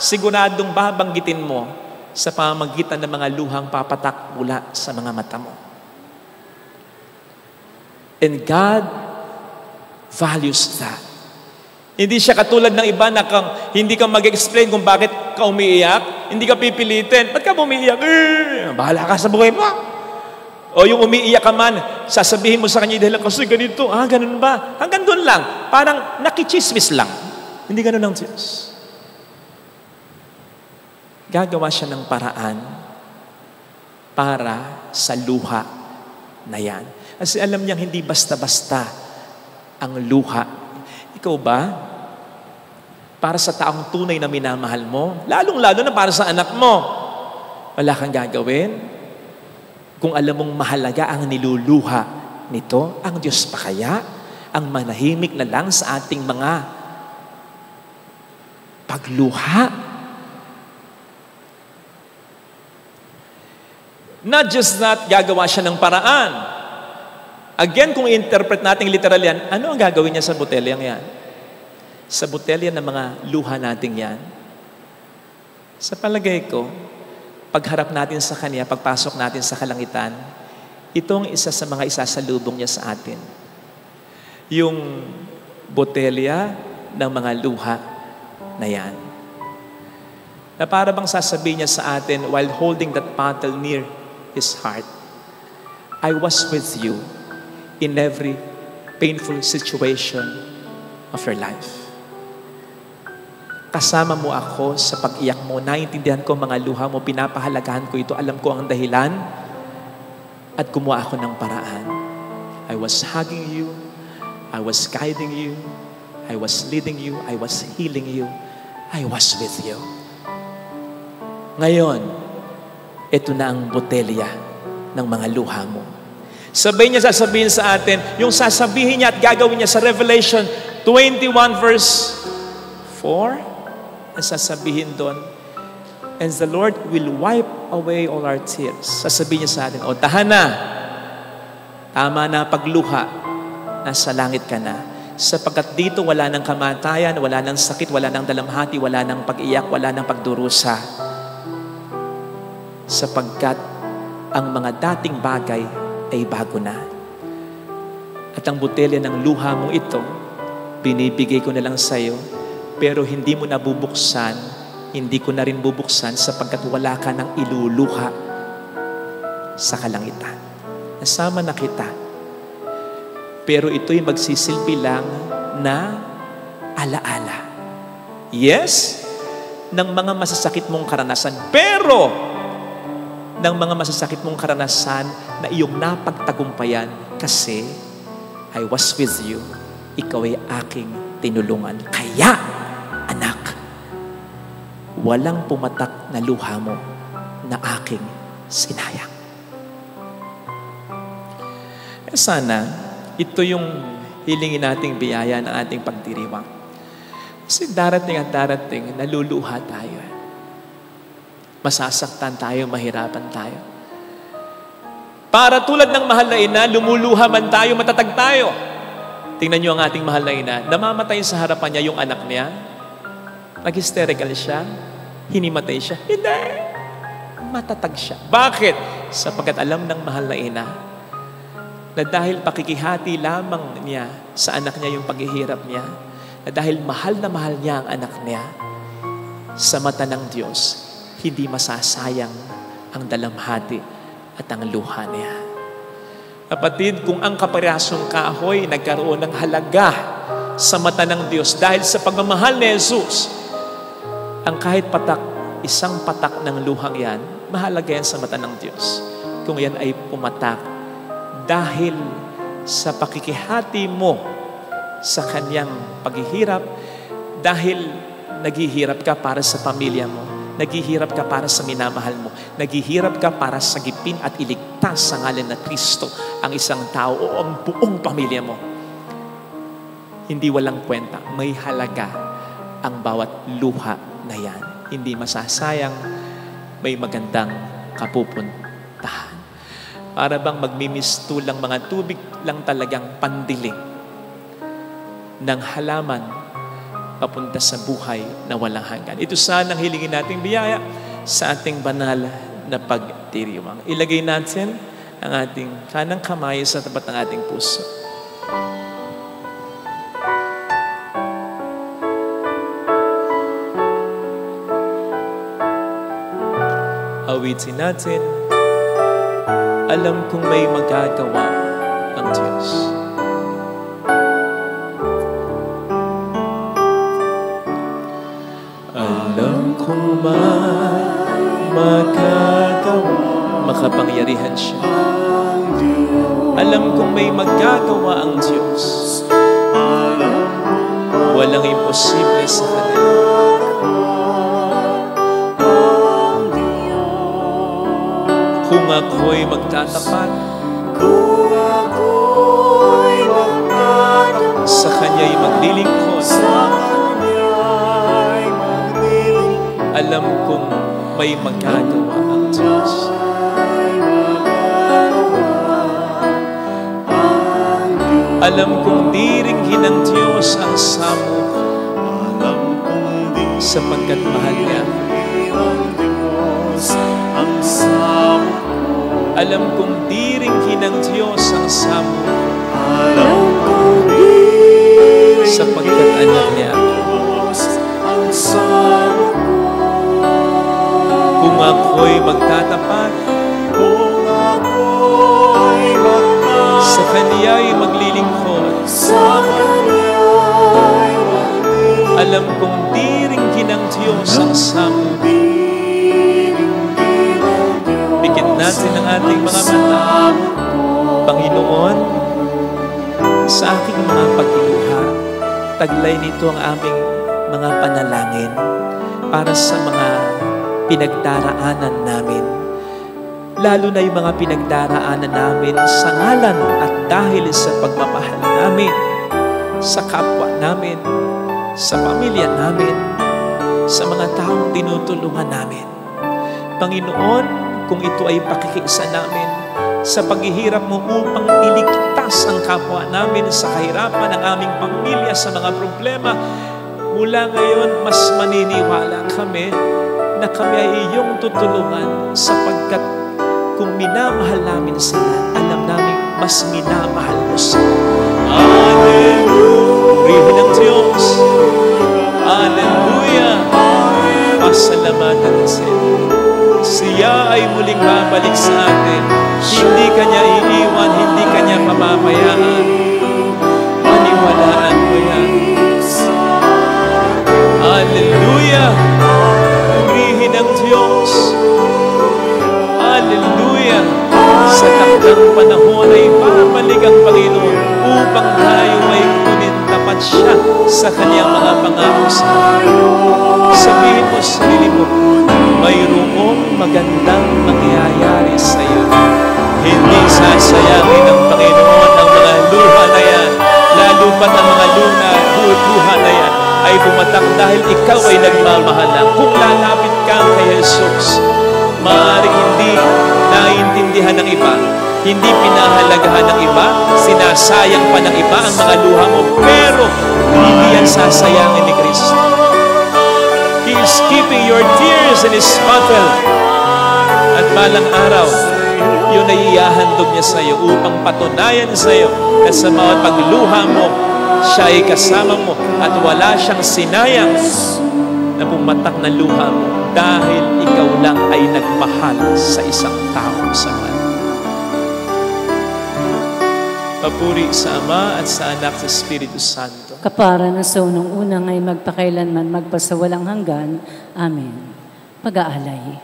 siguradong babanggitin mo sa pamamagitan ng mga luhang papatak mula sa mga mata mo. And God values that. Hindi siya katulad ng iba na hindi ka mag-explain kung bakit ka umiiyak, hindi ka pipilitin. Ba't ka umiiyak? Bahala ka sa buhay mo. O yung umiiyak ka man, sasabihin mo sa kanya, dahil kasi ganito, ganun ba? Hanggang doon lang. Parang nakichismis lang. Hindi ganun ang Diyos. Gagawa siya ng paraan para sa luha na yan. Kasi alam niyang hindi basta-basta ang luha. Ikaw ba? Para sa taong tunay na minamahal mo, lalong-lalo na para sa anak mo, wala kang gagawin? Kung alam mong mahalaga ang niluluha nito, ang Diyos pa kaya ang manahimik na lang sa ating mga pagluha? Not just that, gagawa siya ng paraan. Again, kung i-interpret natin literal yan, ano ang gagawin niya sa botelyang yan? Sa botelya ng mga luha natin yan. Sa palagay ko, pagharap natin sa Kanya, pagpasok natin sa kalangitan, itong isa sa mga isasalubong niya sa atin. Yung botelya ng mga luha na yan. Na para bang sasabihin niya sa atin while holding that bottle near His heart, I was with you in every painful situation of your life. Kasama mo ako sa pag-iyak mo. Naiintindihan ko mga luha mo. Pinapahalagahan ko ito. Alam ko ang dahilan. At gumawa ako ng paraan. I was hugging you. I was guiding you. I was leading you. I was healing you. I was with you. Ngayon, ito na ang botelya ng mga luha mo. Sabihin niya, sasabihin sa atin, yung sasabihin niya at gagawin niya sa Revelation 21 verse 4, ang sasabihin doon, and the Lord will wipe away all our tears. Sasabihin niya sa atin, tahan na, tama na pagluha, nasa langit ka na. Sapagkat dito wala ng kamatayan, wala ng sakit, wala ng dalamhati, wala ng pag-iyak, wala ng pagdurusa. Sapagkat ang mga dating bagay ay bago na. At ang botelya ng luha mo ito, binibigay ko na lang sa iyo, pero hindi mo na bubuksan, hindi ko na rin bubuksan sapagkat wala ka ng iluluha sa kalangitan. Nasama na kita. Pero ito'y magsisilbi lang na alaala. Yes, ng mga masasakit mong karanasan, pero ng mga masasakit mong karanasan na iyong napagtagumpayan kasi I was with you. Ikaw ay aking tinulungan. Kaya, anak, walang pumatak na luha mo na aking sinayang. Sana, ito yung hilingin nating biyaya ng ating pagdiriwang. Kasi darating at darating, naluluha tayo. Masasaktan tayo, mahirapan tayo. Para tulad ng mahal na ina, lumuluha man tayo, matatag tayo. Tingnan niyo ang ating mahal na ina. Namamatay sa harapan niya yung anak niya. Nag-hysterical siya. Hinimatay siya. Hindi. Matatag siya. Bakit? Sapagkat alam ng mahal na ina na dahil pakikihati lamang niya sa anak niya yung paghihirap niya, na dahil mahal na mahal niya ang anak niya, sa mata ng Diyos, hindi masasayang ang dalamhati at ang luha niya. Kapatid, kung ang kaparehasong kahoy nagkaroon ng halaga sa mata ng Diyos dahil sa pagmamahal ni Jesus, ang kahit patak, isang patak ng luhang yan, mahalaga yan sa mata ng Diyos. Kung yan ay pumatak dahil sa pakikihati mo sa kanyang paghihirap, dahil naghihirap ka para sa pamilya mo, naghihirap ka para sa minamahal mo, naghihirap ka para sagipin at iligtas sa ngalan na Kristo ang isang tao o ang buong pamilya mo. Hindi walang kwenta, may halaga ang bawat luha na yan. Hindi masasayang, may magandang kapupuntahan. Para bang magmimistulang mga tubig lang talagang pandiling ng halaman papunta sa buhay na walang hanggan. Ito sana ang hilingin nating biyaya sa ating banal na pagdiriwang. Ilagay natin ang ating kanang kamay sa tapat ng ating puso. Awitin natin, alam kong may magagawa ang Diyos. Alam kong may magagawa, makapangyarihan siya. Alam kong may magagawa ang Diyos. Walang imposible sa Kanya. Kung ako'y magtatapat, sa Kanya'y maglilingkod, alam kong may magagawa ang Diyos. Alam kong diringhin ng Diyos ang samo sapagkat mahal niya. Alam kong diringhin ng Diyos ang samo sapagkat anak niya. Kung ako'y magtatapat, sa Kanya'y maglilingkod, alam kong diringhin ng Diyos ang samo. Pikit natin ang ating mga mata. Panginoon, sa aking mga pagluha, taglay nito ang aming mga panalangin para sa mga pinagdaraanan namin. Lalo na yung mga pinagdaraanan namin sa ngalan at dahil sa pagmamahal namin, sa kapwa namin, sa pamilya namin, sa mga taong tinutulungan namin. Panginoon, kung ito ay pakikiisa namin sa paghihirap mo upang iligtas ang kapwa namin sa kahirapan ng aming pamilya sa mga problema, mula ngayon mas maniniwala kami na kami ay iyong tutulungan sapagkat kung minamahal namin sila, alam namin mas minamahal mo sila. Hallelujah! Purihin ang Diyos. Hallelujah! Pasalamatan siya. Siya ay muling babalik sa atin. Hindi Kanya iiwan, hindi Kanya pamamayaan. Maniwalaan mo yan. Hallelujah! Purihin ang Diyos. Hallelujah! Sa takdang panahon ay babalik ang Panginoon upang tayo ay kunin tapat siya sa Kanyang mga pangako sa atin. Sabihin mo sa sarili mo, mayroong magandang mangyayari sa iyo. Hindi sasayangin ng Panginoon ang mga luha na yan, lalo pa ang mga luha na yan ay pumatak dahil ikaw ay nagmamahalan. Kung lalapit ka kay Jesus, maaaring hindi naiintindihan ng iba, Hindi pinahalagahan ng iba, sinasayang pa ng iba ang mga luha mo, pero hindi yan sasayangin ni Kristo. He is keeping your tears in His bottle. At balang araw, yun ay ihahandog niya sa iyo upang patunayan sa iyo na sa mga pagluha mo, siya ay kasama mo at wala siyang sinayang na pumatak na luha mo dahil ikaw lang ay nagmahal sa isang tao sa man. Papuri sa Ama at sa Anak sa Espiritu Santo. Kapara na sa unang unang ay magpakailanman magpasawalang hanggan. Amen. Pag-aalay.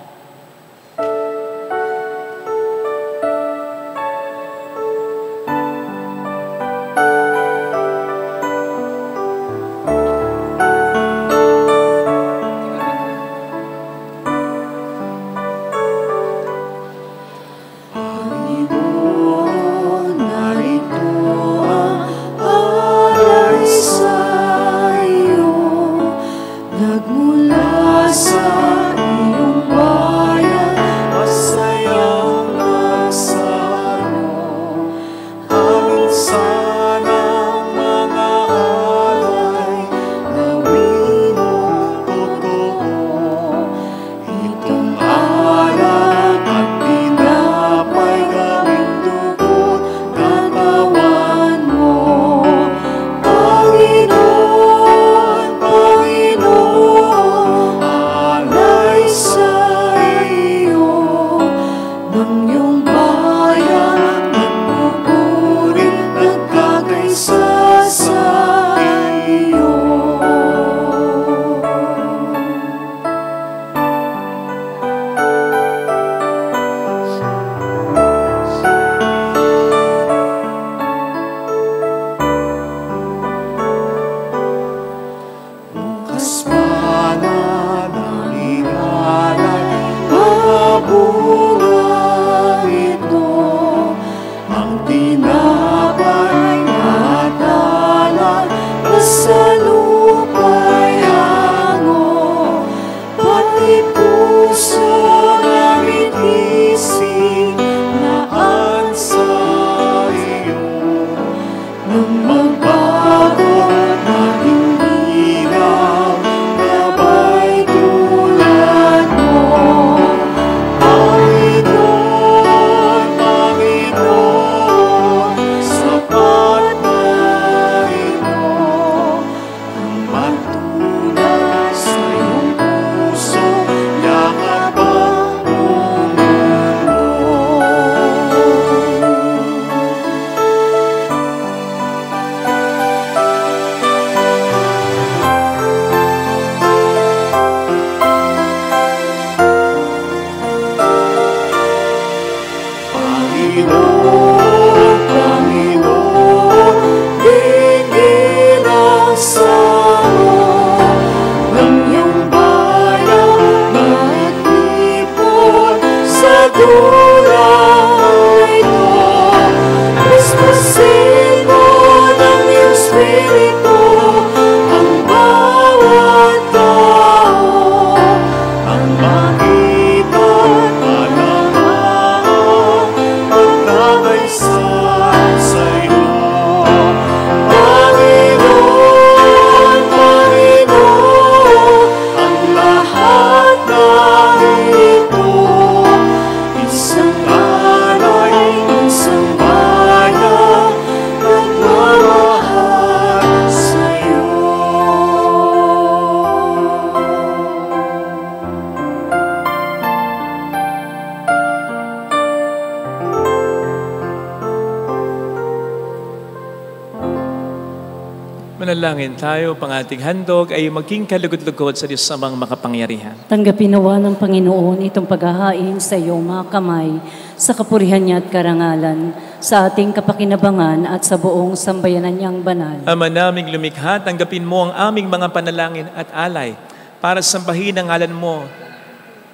Manalangin tayo, pang ating handog ay maging kalugod-lugod sa Diyos samang makapangyarihan. Tanggapin nawa ng Panginoon itong paghahain sa iyong mga kamay sa kapurihan niya at karangalan, sa ating kapakinabangan at sa buong sambayanan niyang banal. Ama naming lumikha, tanggapin mo ang aming mga panalangin at alay para sambahin ang ngalan mo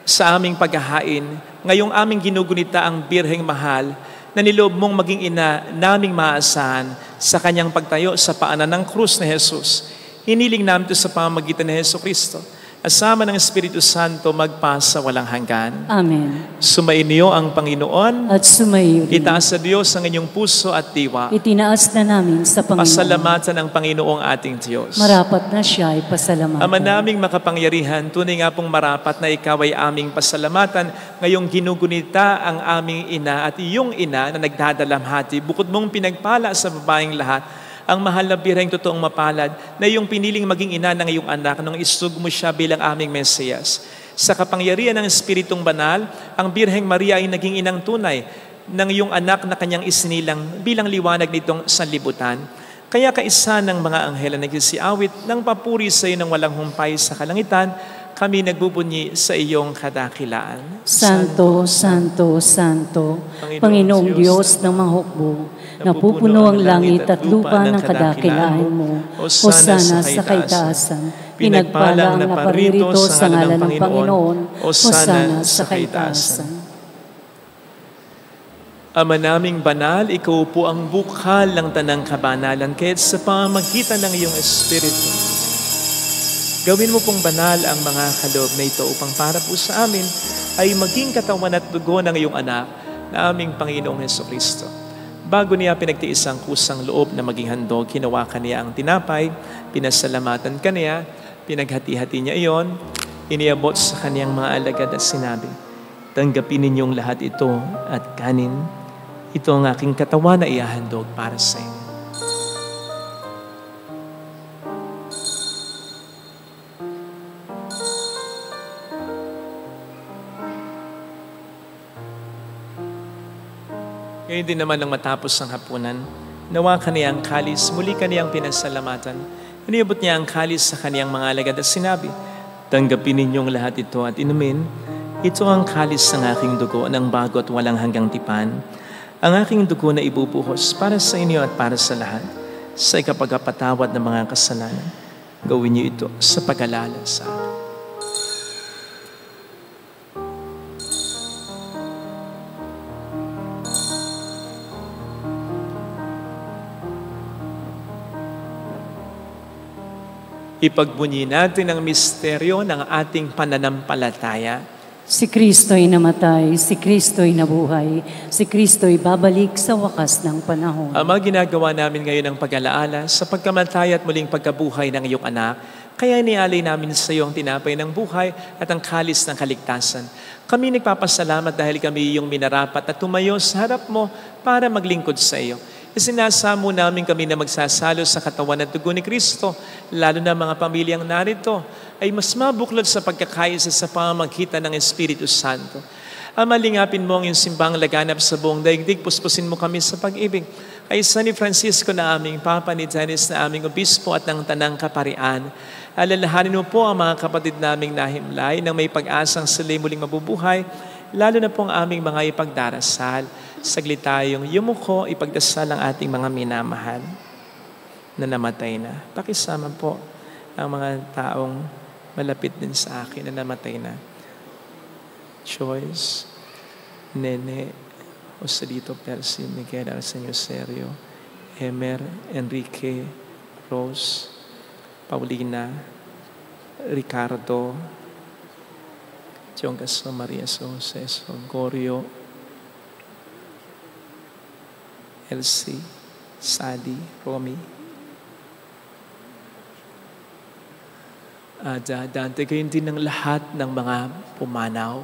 sa aming paghahain. Ngayong aming ginugunita ang Birheng Mahal na niloob mong maging ina naming maasahan sa kanyang pagtayo sa paanan ng krus ni Jesus. Hiniling namin ito sa pamamagitan ni Jesu Kristo Asama ng Espiritu Santo magpasa walang hanggan. Amen. Sumainyo ang Panginoon. At sumayo rin. Itaas sa Diyos ang inyong puso at diwa. Itinaas na namin sa Panginoon. Pasalamatan ang Panginoong ating Diyos. Marapat na siya ay pasalamatan. Ama naming makapangyarihan, tunay nga pong marapat na ikaw ay aming pasalamatan. Ngayong ginugunita ang aming ina at iyong ina na nagdadalamhati. Bukod mong pinagpala sa babaeng lahat, ang mahal na birheng totoong mapalad na iyong piniling maging ina ng iyong anak nung isug mo siya bilang aming Mesiyas. Sa kapangyarihan ng Espiritong Banal, ang Birheng Maria ay naging inang tunay ng iyong anak na kanyang isinilang bilang liwanag nitong sanlibutan. Kaya kaisa ng mga anghel na nagsisiawit ng papuri sa iyo ng walang humpay sa kalangitan, kami nagbubunyi sa iyong kadakilaan. Santo, Santo, Santo, Panginoong Diyos ng mga hukbo, napupuno ang langit at lupa ng kadakilaan mo. Hosana sa kaitaasan. Pinagpala ang naparirito sa ngalan ng Panginoon. Hosana sa kaitaasan. Ama naming banal, ikaw po ang bukal ng tanang kabanalan, kaya't sa pamamagitan ng iyong Espiritu, gawin mo pong banal ang mga kaloob na ito upang para po sa amin ay maging katawan at dugo ng iyong anak na aming Panginoong Hesukristo. Bago niya pinagtiis ang kusang loob na maging handog, hinawakan niya ang tinapay, pinasalamatan kaniya, pinaghati-hati niya iyon, iniabot sa kaniyang mga alagad at sinabi, tanggapin ninyong lahat ito at kanin. Ito ang aking katawan na ihahandog para sa inyo. Ngayon din naman nang matapos ang hapunan, nawa kaniyang kalis, muli kaniyang pinasalamatan. Iniabot niya ang kalis sa kaniyang mga alagad at sinabi, tanggapin ninyong lahat ito at inumin. Ito ang kalis ng aking dugo ng bago at walang hanggang tipan. Ang aking dugo na ibubuhos para sa inyo at para sa lahat, sa ikapagpatawad ng mga kasalanan. Gawin niyo ito sa pag-alala sa akin. Ipagbunyi natin ang misteryo ng ating pananampalataya. Si Kristo'y namatay, si Kristo'y nabuhay, si Kristo'y babalik sa wakas ng panahon. Ama, ginagawa namin ngayon ang pag-alaala sa pagkamatay at muling pagkabuhay ng iyong anak. Kaya nialay namin sa iyo ang tinapay ng buhay at ang kalis ng kaligtasan. Kami nagpapasalamat dahil kami iyong minarapat at tumayo sa harap mo para maglingkod sa iyo. Isinasamo namin kami na magsasalo sa katawan at dugo ni Kristo, lalo na mga pamilyang narito, ay mas mabuklod sa pagkakaisa sa pamamagitan ng Espiritu Santo. Ama, lingapin mo ang iyong simbang laganap sa buong daigdig, puspusin mo kami sa pag-ibig. Kaisa ni Francisco na aming Papa, ni Dennis na aming Obispo at ng Tanang Kaparian. Alalahanin mo po ang mga kapatid naming nahimlay nang may pag-asang sila'y muling mabubuhay, lalo na po ang aming mga ipagdarasal. Saglit tayong yumuko, ipagdasal ang ating mga minamahal na namatay na. Pakisama po ang mga taong malapit din sa akin na namatay na. Joyce, Nene, Joselito, Percy, Miguel, Arsenio Serio, Emer, Enrique, Rose, Paulina, Ricardo, Jonggaso, Maria Jose, Gorio, Elsie, Sadi, Romy, Dante, gayon din ng lahat ng mga pumanaw.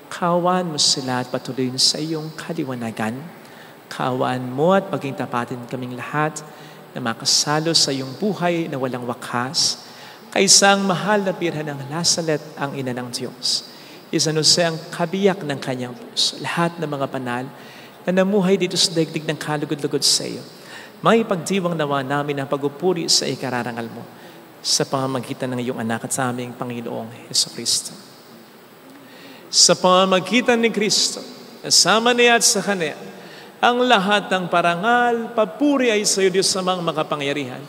Kawan mo sila at patuloy sa iyong kaliwanagan. Kawan mo at maging tapatin kaming lahat na makasalo sa iyong buhay na walang wakas. Kaisang mahal na birhen ng Nazaret, ang ina ng Diyos. San Jose ang kabiyak ng kanyang puso. Lahat ng mga banal na namuhay dito sa daigdig ng kalugod-lugod sa iyo. May pagdiwang nawa namin ang pagupuri sa ikararangal mo sa pamamagitan ng iyong anak at sa aming Panginoong Hesukristo. Sa pamamagitan ni Kristo, kasama niya at sa Kanya, ang lahat ng parangal, papuri ay sa iyo, Diyos Amang makapangyarihan.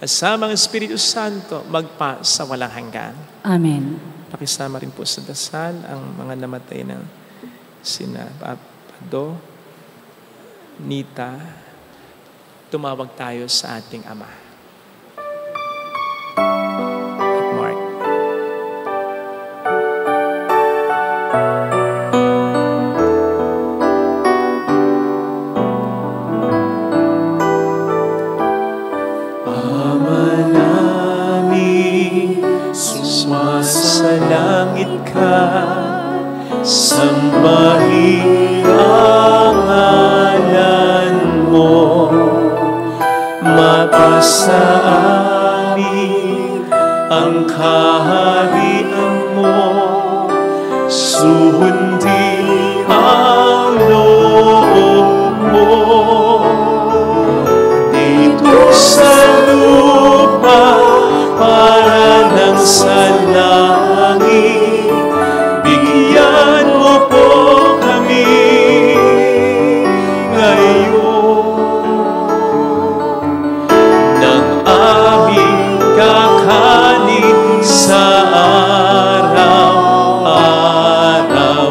Kasama ang Espiritu Santo, magpa sa walang hanggan. Amen. Pakisama rin po sa dasal ang mga namatay na sina Pado, Nita. Tumawag tayo sa ating Ama. At Mark. langit ka, sambahin ang ngalan mo, mapasa amin ang kaharian mo, sundin ang loob mo, dito sa lupa para nang sa langit. Bigyan mo po kami ngayon ng aming kakanin sa araw-araw,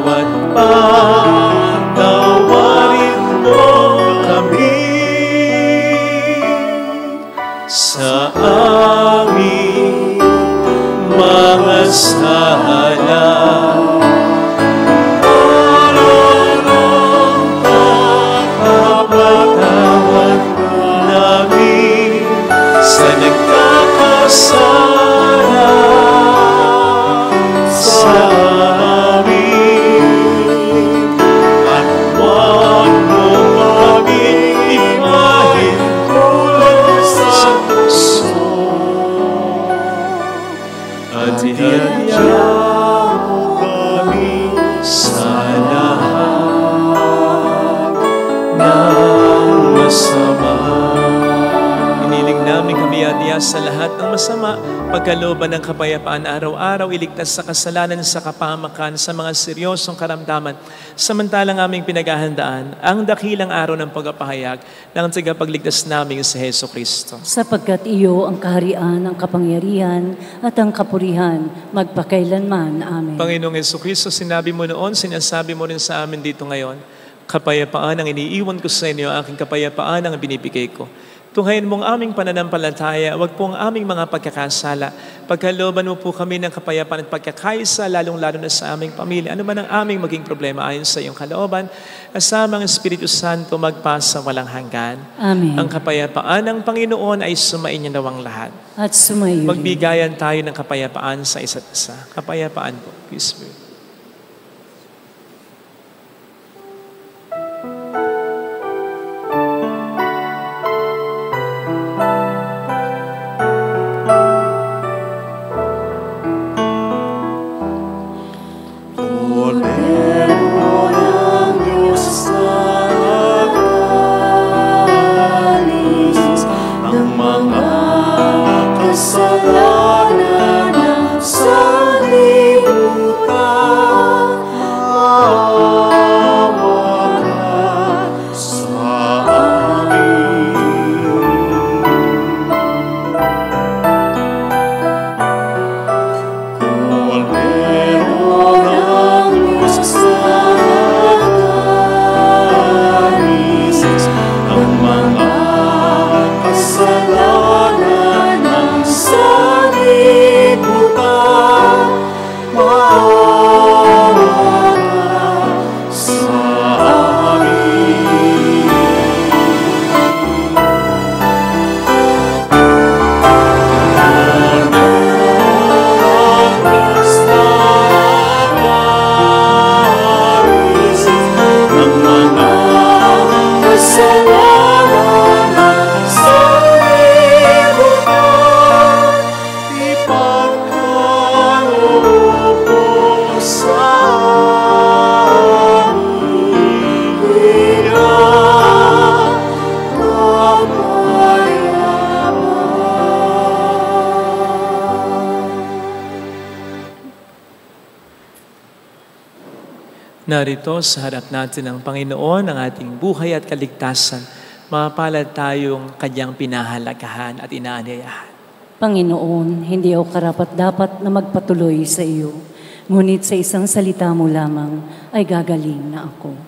at patawarin mo kami sa aming mga sala. Papatawad namin sa nagkakasala sa amin, at huwag mo kami imahin tulad sa puso, at ihadya mo kami sa lahat ng masama. Iniling namin kami adya sa lahat ng masama, pagkalooban ng kapayapaan araw-araw, iligtas sa kasalanan, sa kapahamakan, sa mga seryosong karamdaman, samantalang aming pinaghahandaan ang dakilang araw ng pagpapahayag ng tagapagligtas namin sa Heso Kristo. Sapagkat iyo ang kaharian, ang kapangyarihan, at ang kapurihan, magpakailanman. Amen. Panginoong Heso Kristo, sinabi mo noon, sinasabi mo rin sa amin dito ngayon, kapayapaan ang iniiwan ko sa inyo, aking kapayapaan ang binibigay ko. Tunghayin mong aming pananampalataya, wag pong aming mga pagkakasala. Pagkalooban mo po kami ng kapayapaan at pagkakaisa, lalong-lalo na sa aming pamilya. Ano man ang aming maging problema ayon sa iyong kalooban, kasama ang Espiritu Santo magpasa walang hanggan. Amen. Ang kapayapaan ng Panginoon ay sumainyo nawang lahat. At sumayo rin. Magbigayan tayo ng kapayapaan sa isa't isa. Kapayapaan po. Peace be. Narito sa harap natin ng Panginoon ang ating buhay at kaligtasan. Mapalad tayong kanyang pinahalagahan at inaanyayahan. Panginoon, hindi ako karapat-dapat na magpatuloy sa iyo. Ngunit sa isang salita mo lamang ay gagaling na ako.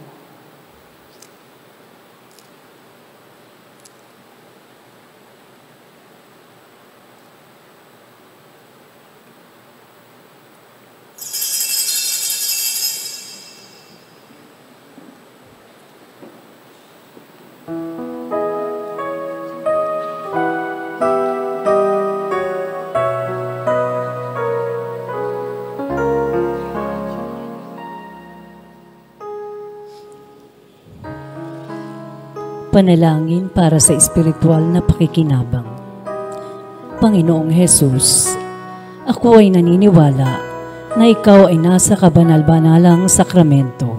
Panalangin para sa espiritual na pakikinabang. Panginoong Hesus, ako ay naniniwala na ikaw ay nasa kabanal-banalang sakramento.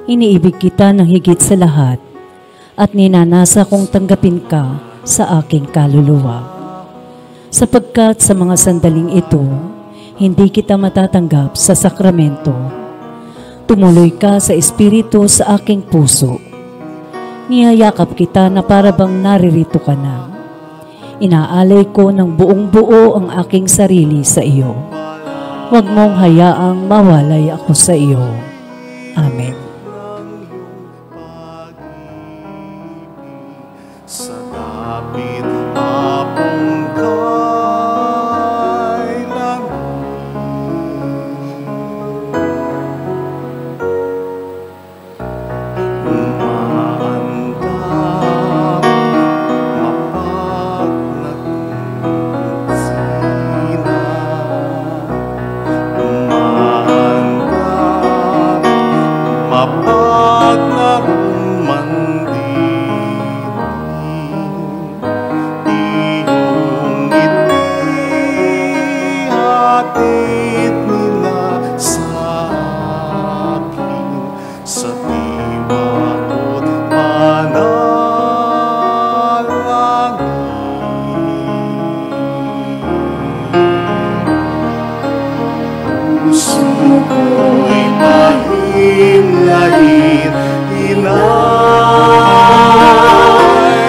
Iniibig kita ng higit sa lahat at ninanasa kong tanggapin ka sa aking kaluluwa. Sapagkat sa mga sandaling ito, hindi kita matatanggap sa sakramento. Tumuloy ka sa espiritu sa aking puso. Niyayakap kita na para bang naririto ka na. Inaalay ko ng buong buo ang aking sarili sa iyo. Huwag mong hayaang mawalay ako sa iyo. Amen. Sa dapit apong kailangan, umaandap, mapagnagsisinag, umaandap, mapagnarumandin. Iyong itihatid nila sa akin, sa diwa ko't panalangin. Puso ko'y mahimlahit, inay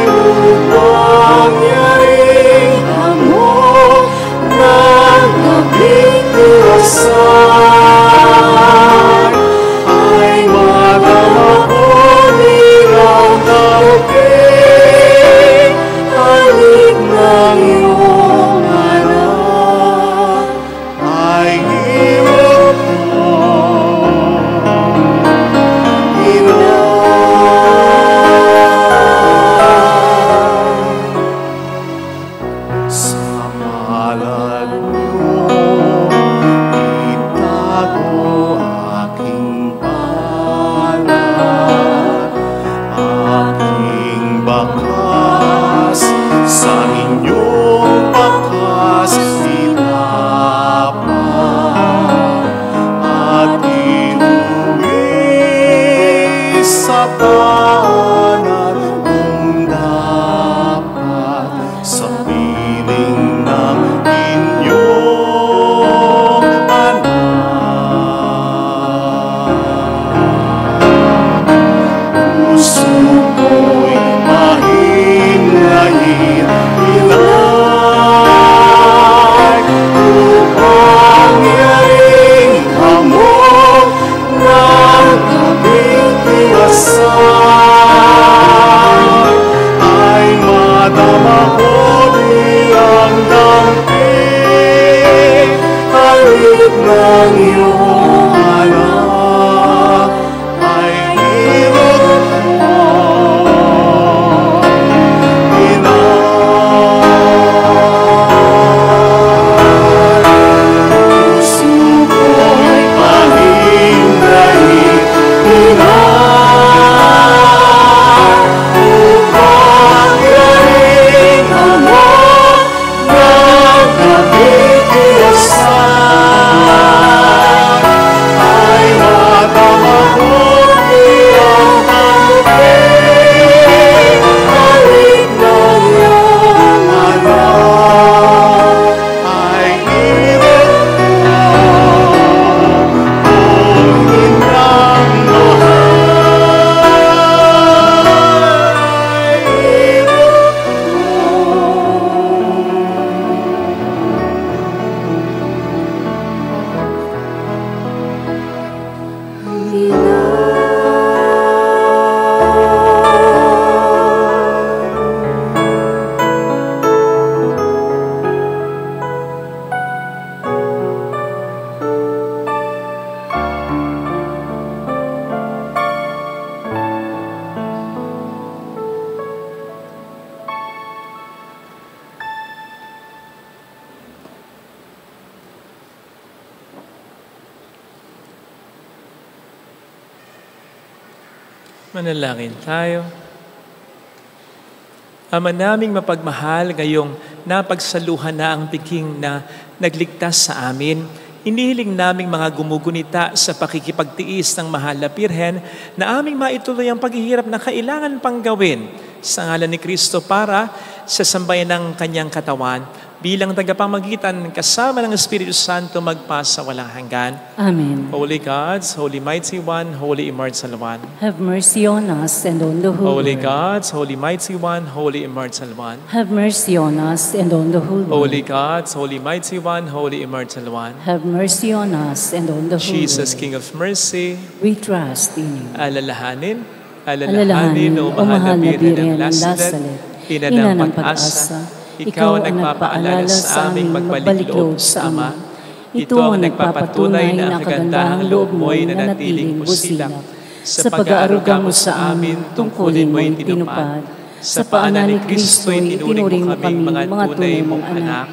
upang yaring hamon ng gabing tiwasan ay madama ko nilang dauping halik ng iyong anak ay hirap mo. Sa malad niyo, itago aking balat, aking bakas, sa inyong bakas itapat, at iuwi sa tahanan kung dapat, sa piling ng inyong anak. Puso ko'y mahimlahit, inay upang yaring hamon ng gabing tiwasan ay madama ko bilang damping halik ng iyong anak ay hirap mo, inay. Puso ko'y mahimlahit, inay upang yaring hamon ng gabing tiwasan ay madama ko bilang dauping halik ng iyong anak ay hirap mo, o inang mahal, hirap Manalangin tayo. Ama naming mapagmahal, ngayong napagsaluhan na ang biging na nagligtas sa amin, inihiling naming mga gumugunita sa pakikipagtiis ng mahal na Birhen na aming maituloy ang paghihirap na kailangan pang gawin sa ngalan ni Kristo para sa sambayan ng kanyang katawan bilang tagapamagitan kasama ng Espiritu Santo magpasa walang hanggan. Amen. Holy Gods, Holy Mighty One, Holy Immortal One. Have mercy on us and on the whole Holy world. Gods, Holy Mighty One, Holy Immortal One. Have mercy on us and on the whole world. Holy Gods, Holy Mighty One, Holy Immortal One. Have mercy on us and on the whole Jesus, world. King of Mercy, We trust in you. alalahanin Alalahanin, o mahal na Birhen ng Lasalet, ina ina ng ng pag-asa, pag-asa, ikaw ang nagpapaalala sa aming magbalik loob sa Ama. Ito ang nagpapatunay na ang kagandahang loob mo'y nanatiling busilak. Sa pag-aaruga mo sa amin, tungkulin mo'y tinupad. Sa paanan ni Kristo'y tinuring mo kaming mga tunay mong anak.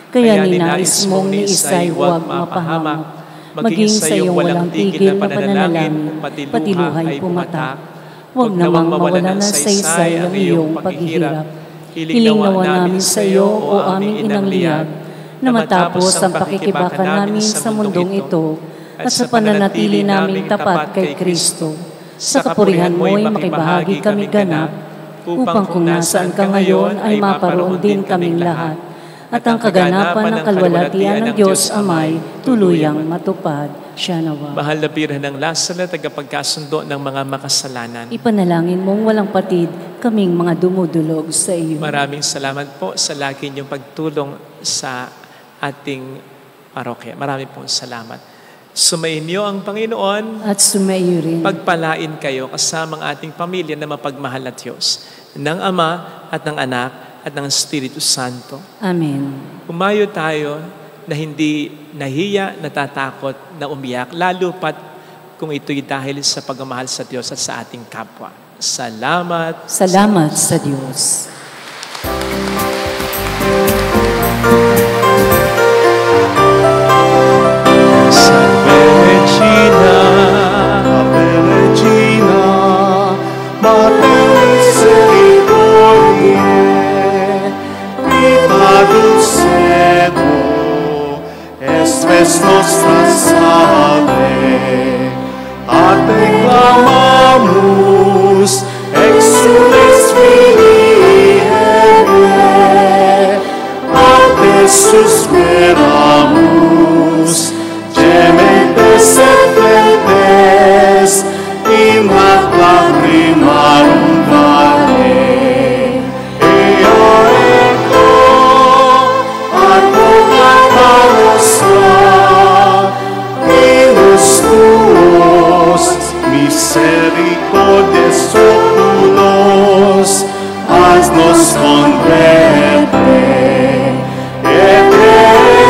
Kaya ninais mong ni Isay huwag mapahamak, maging sa iyong walang tigil na pananalangin, pati luhay pumatak. Huwag namang mawala na sa Isay ang iyong paghihirap. Hiling nawa namin sa iyo, o aming inang liyag, na matapos ang pakikibaka namin sa mundong ito at sa pananatili naming tapat kay Kristo. Sa kapurihan mo'y makibahagi kami ganap, upang kung nasaan ka ngayon ay maparoon din kaming lahat, at ang kaganapan ng kalwalhatian ng Diyos Amay tuluyang matupad. Siya nawa. Mahal na Birhen ng Lasalet, tagapagkasundo ng mga makasalanan. Ipanalangin mong walang patid kaming mga dumudulog sa iyo. Maraming salamat po sa lagi niyong pagtulong sa ating parokya. Maraming pong salamat. Sumainyo ang Panginoon. At sumaiyo rin. Pagpalain kayo kasamang ating pamilya na mapagmahal na Diyos, ng Ama at ng Anak at ng Espiritu Santo. Amen. Umayo tayo na hindi nahiya, natatakot, na umiyak, lalo pat kung ito'y dahil sa pagmamahal sa Diyos at sa ating kapwa. Salamat. Salamat sa Diyos. Salve Regina, Ave Regina, Mater Misericordiae, Vita dulcedo, estres nostra salve, a te clamamus, exules Filii Eve, a te suspiramus, gementes et flentes, in hac lacrimarum vale. Ea eco, advocata nostra, minus tuos, misericordes oculos, haznos converte, et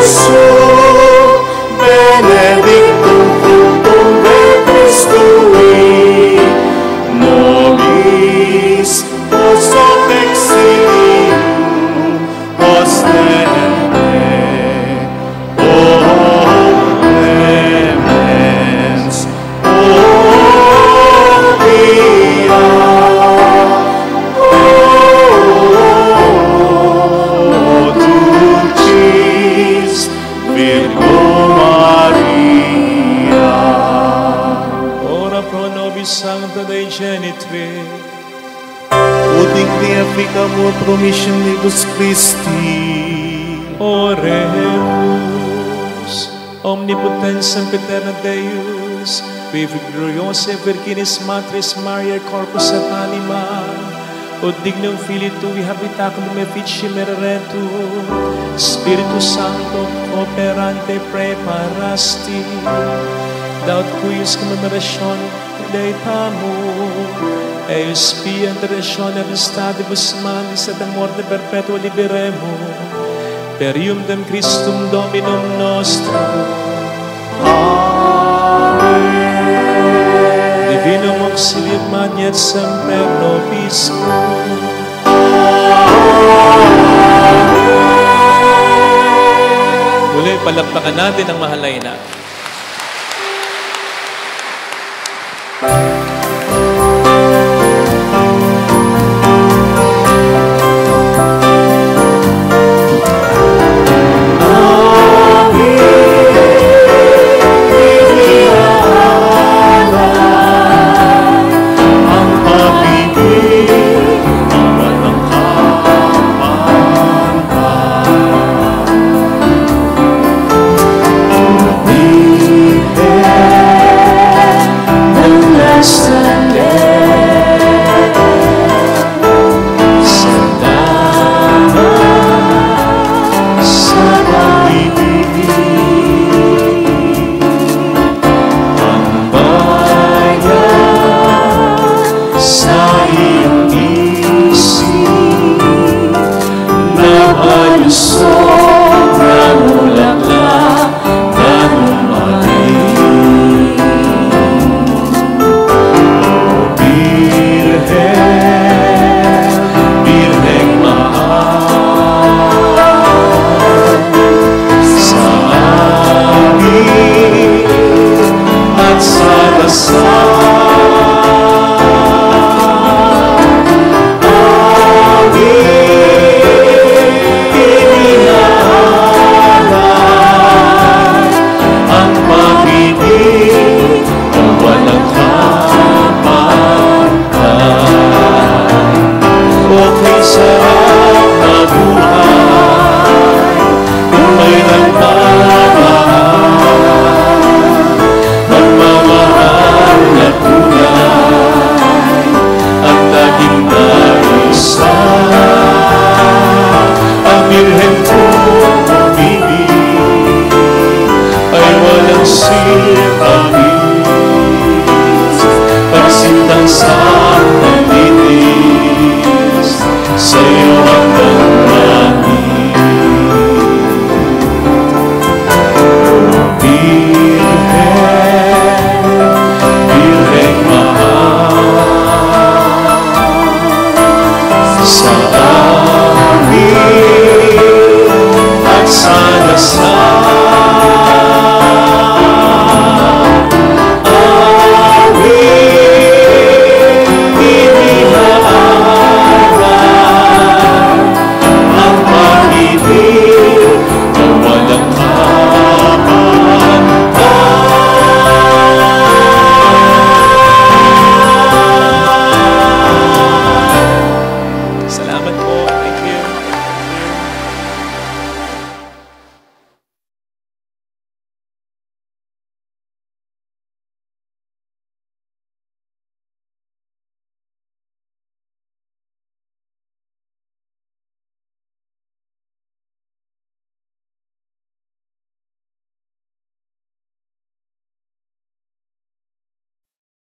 Jesús, benedictum fructum ventris tui, nobis post hoc exilium ostende. O clemens, o pia, o dulcis Virgo Maria. ora pro nobis Sancta Dei Genitrix, Ut dignificamur promission libus Christi. oremus. Omnipotens sempiterna Deus, vivi gloriosa Virginis Matris Maria Corpus et Anima, ut dignum Filii Tui habitaculum effici mererentur, Spiritus Sancto operante preparasti, daut cuius commemoration deitamus, eius pia intercessione ad stadibus malis et a morte perpetua liberemus, per iumdem Christum Dominum nostrum. Divinum auxilium magnet semper nobis. Muli, palakpakan natin ang mahal na ina.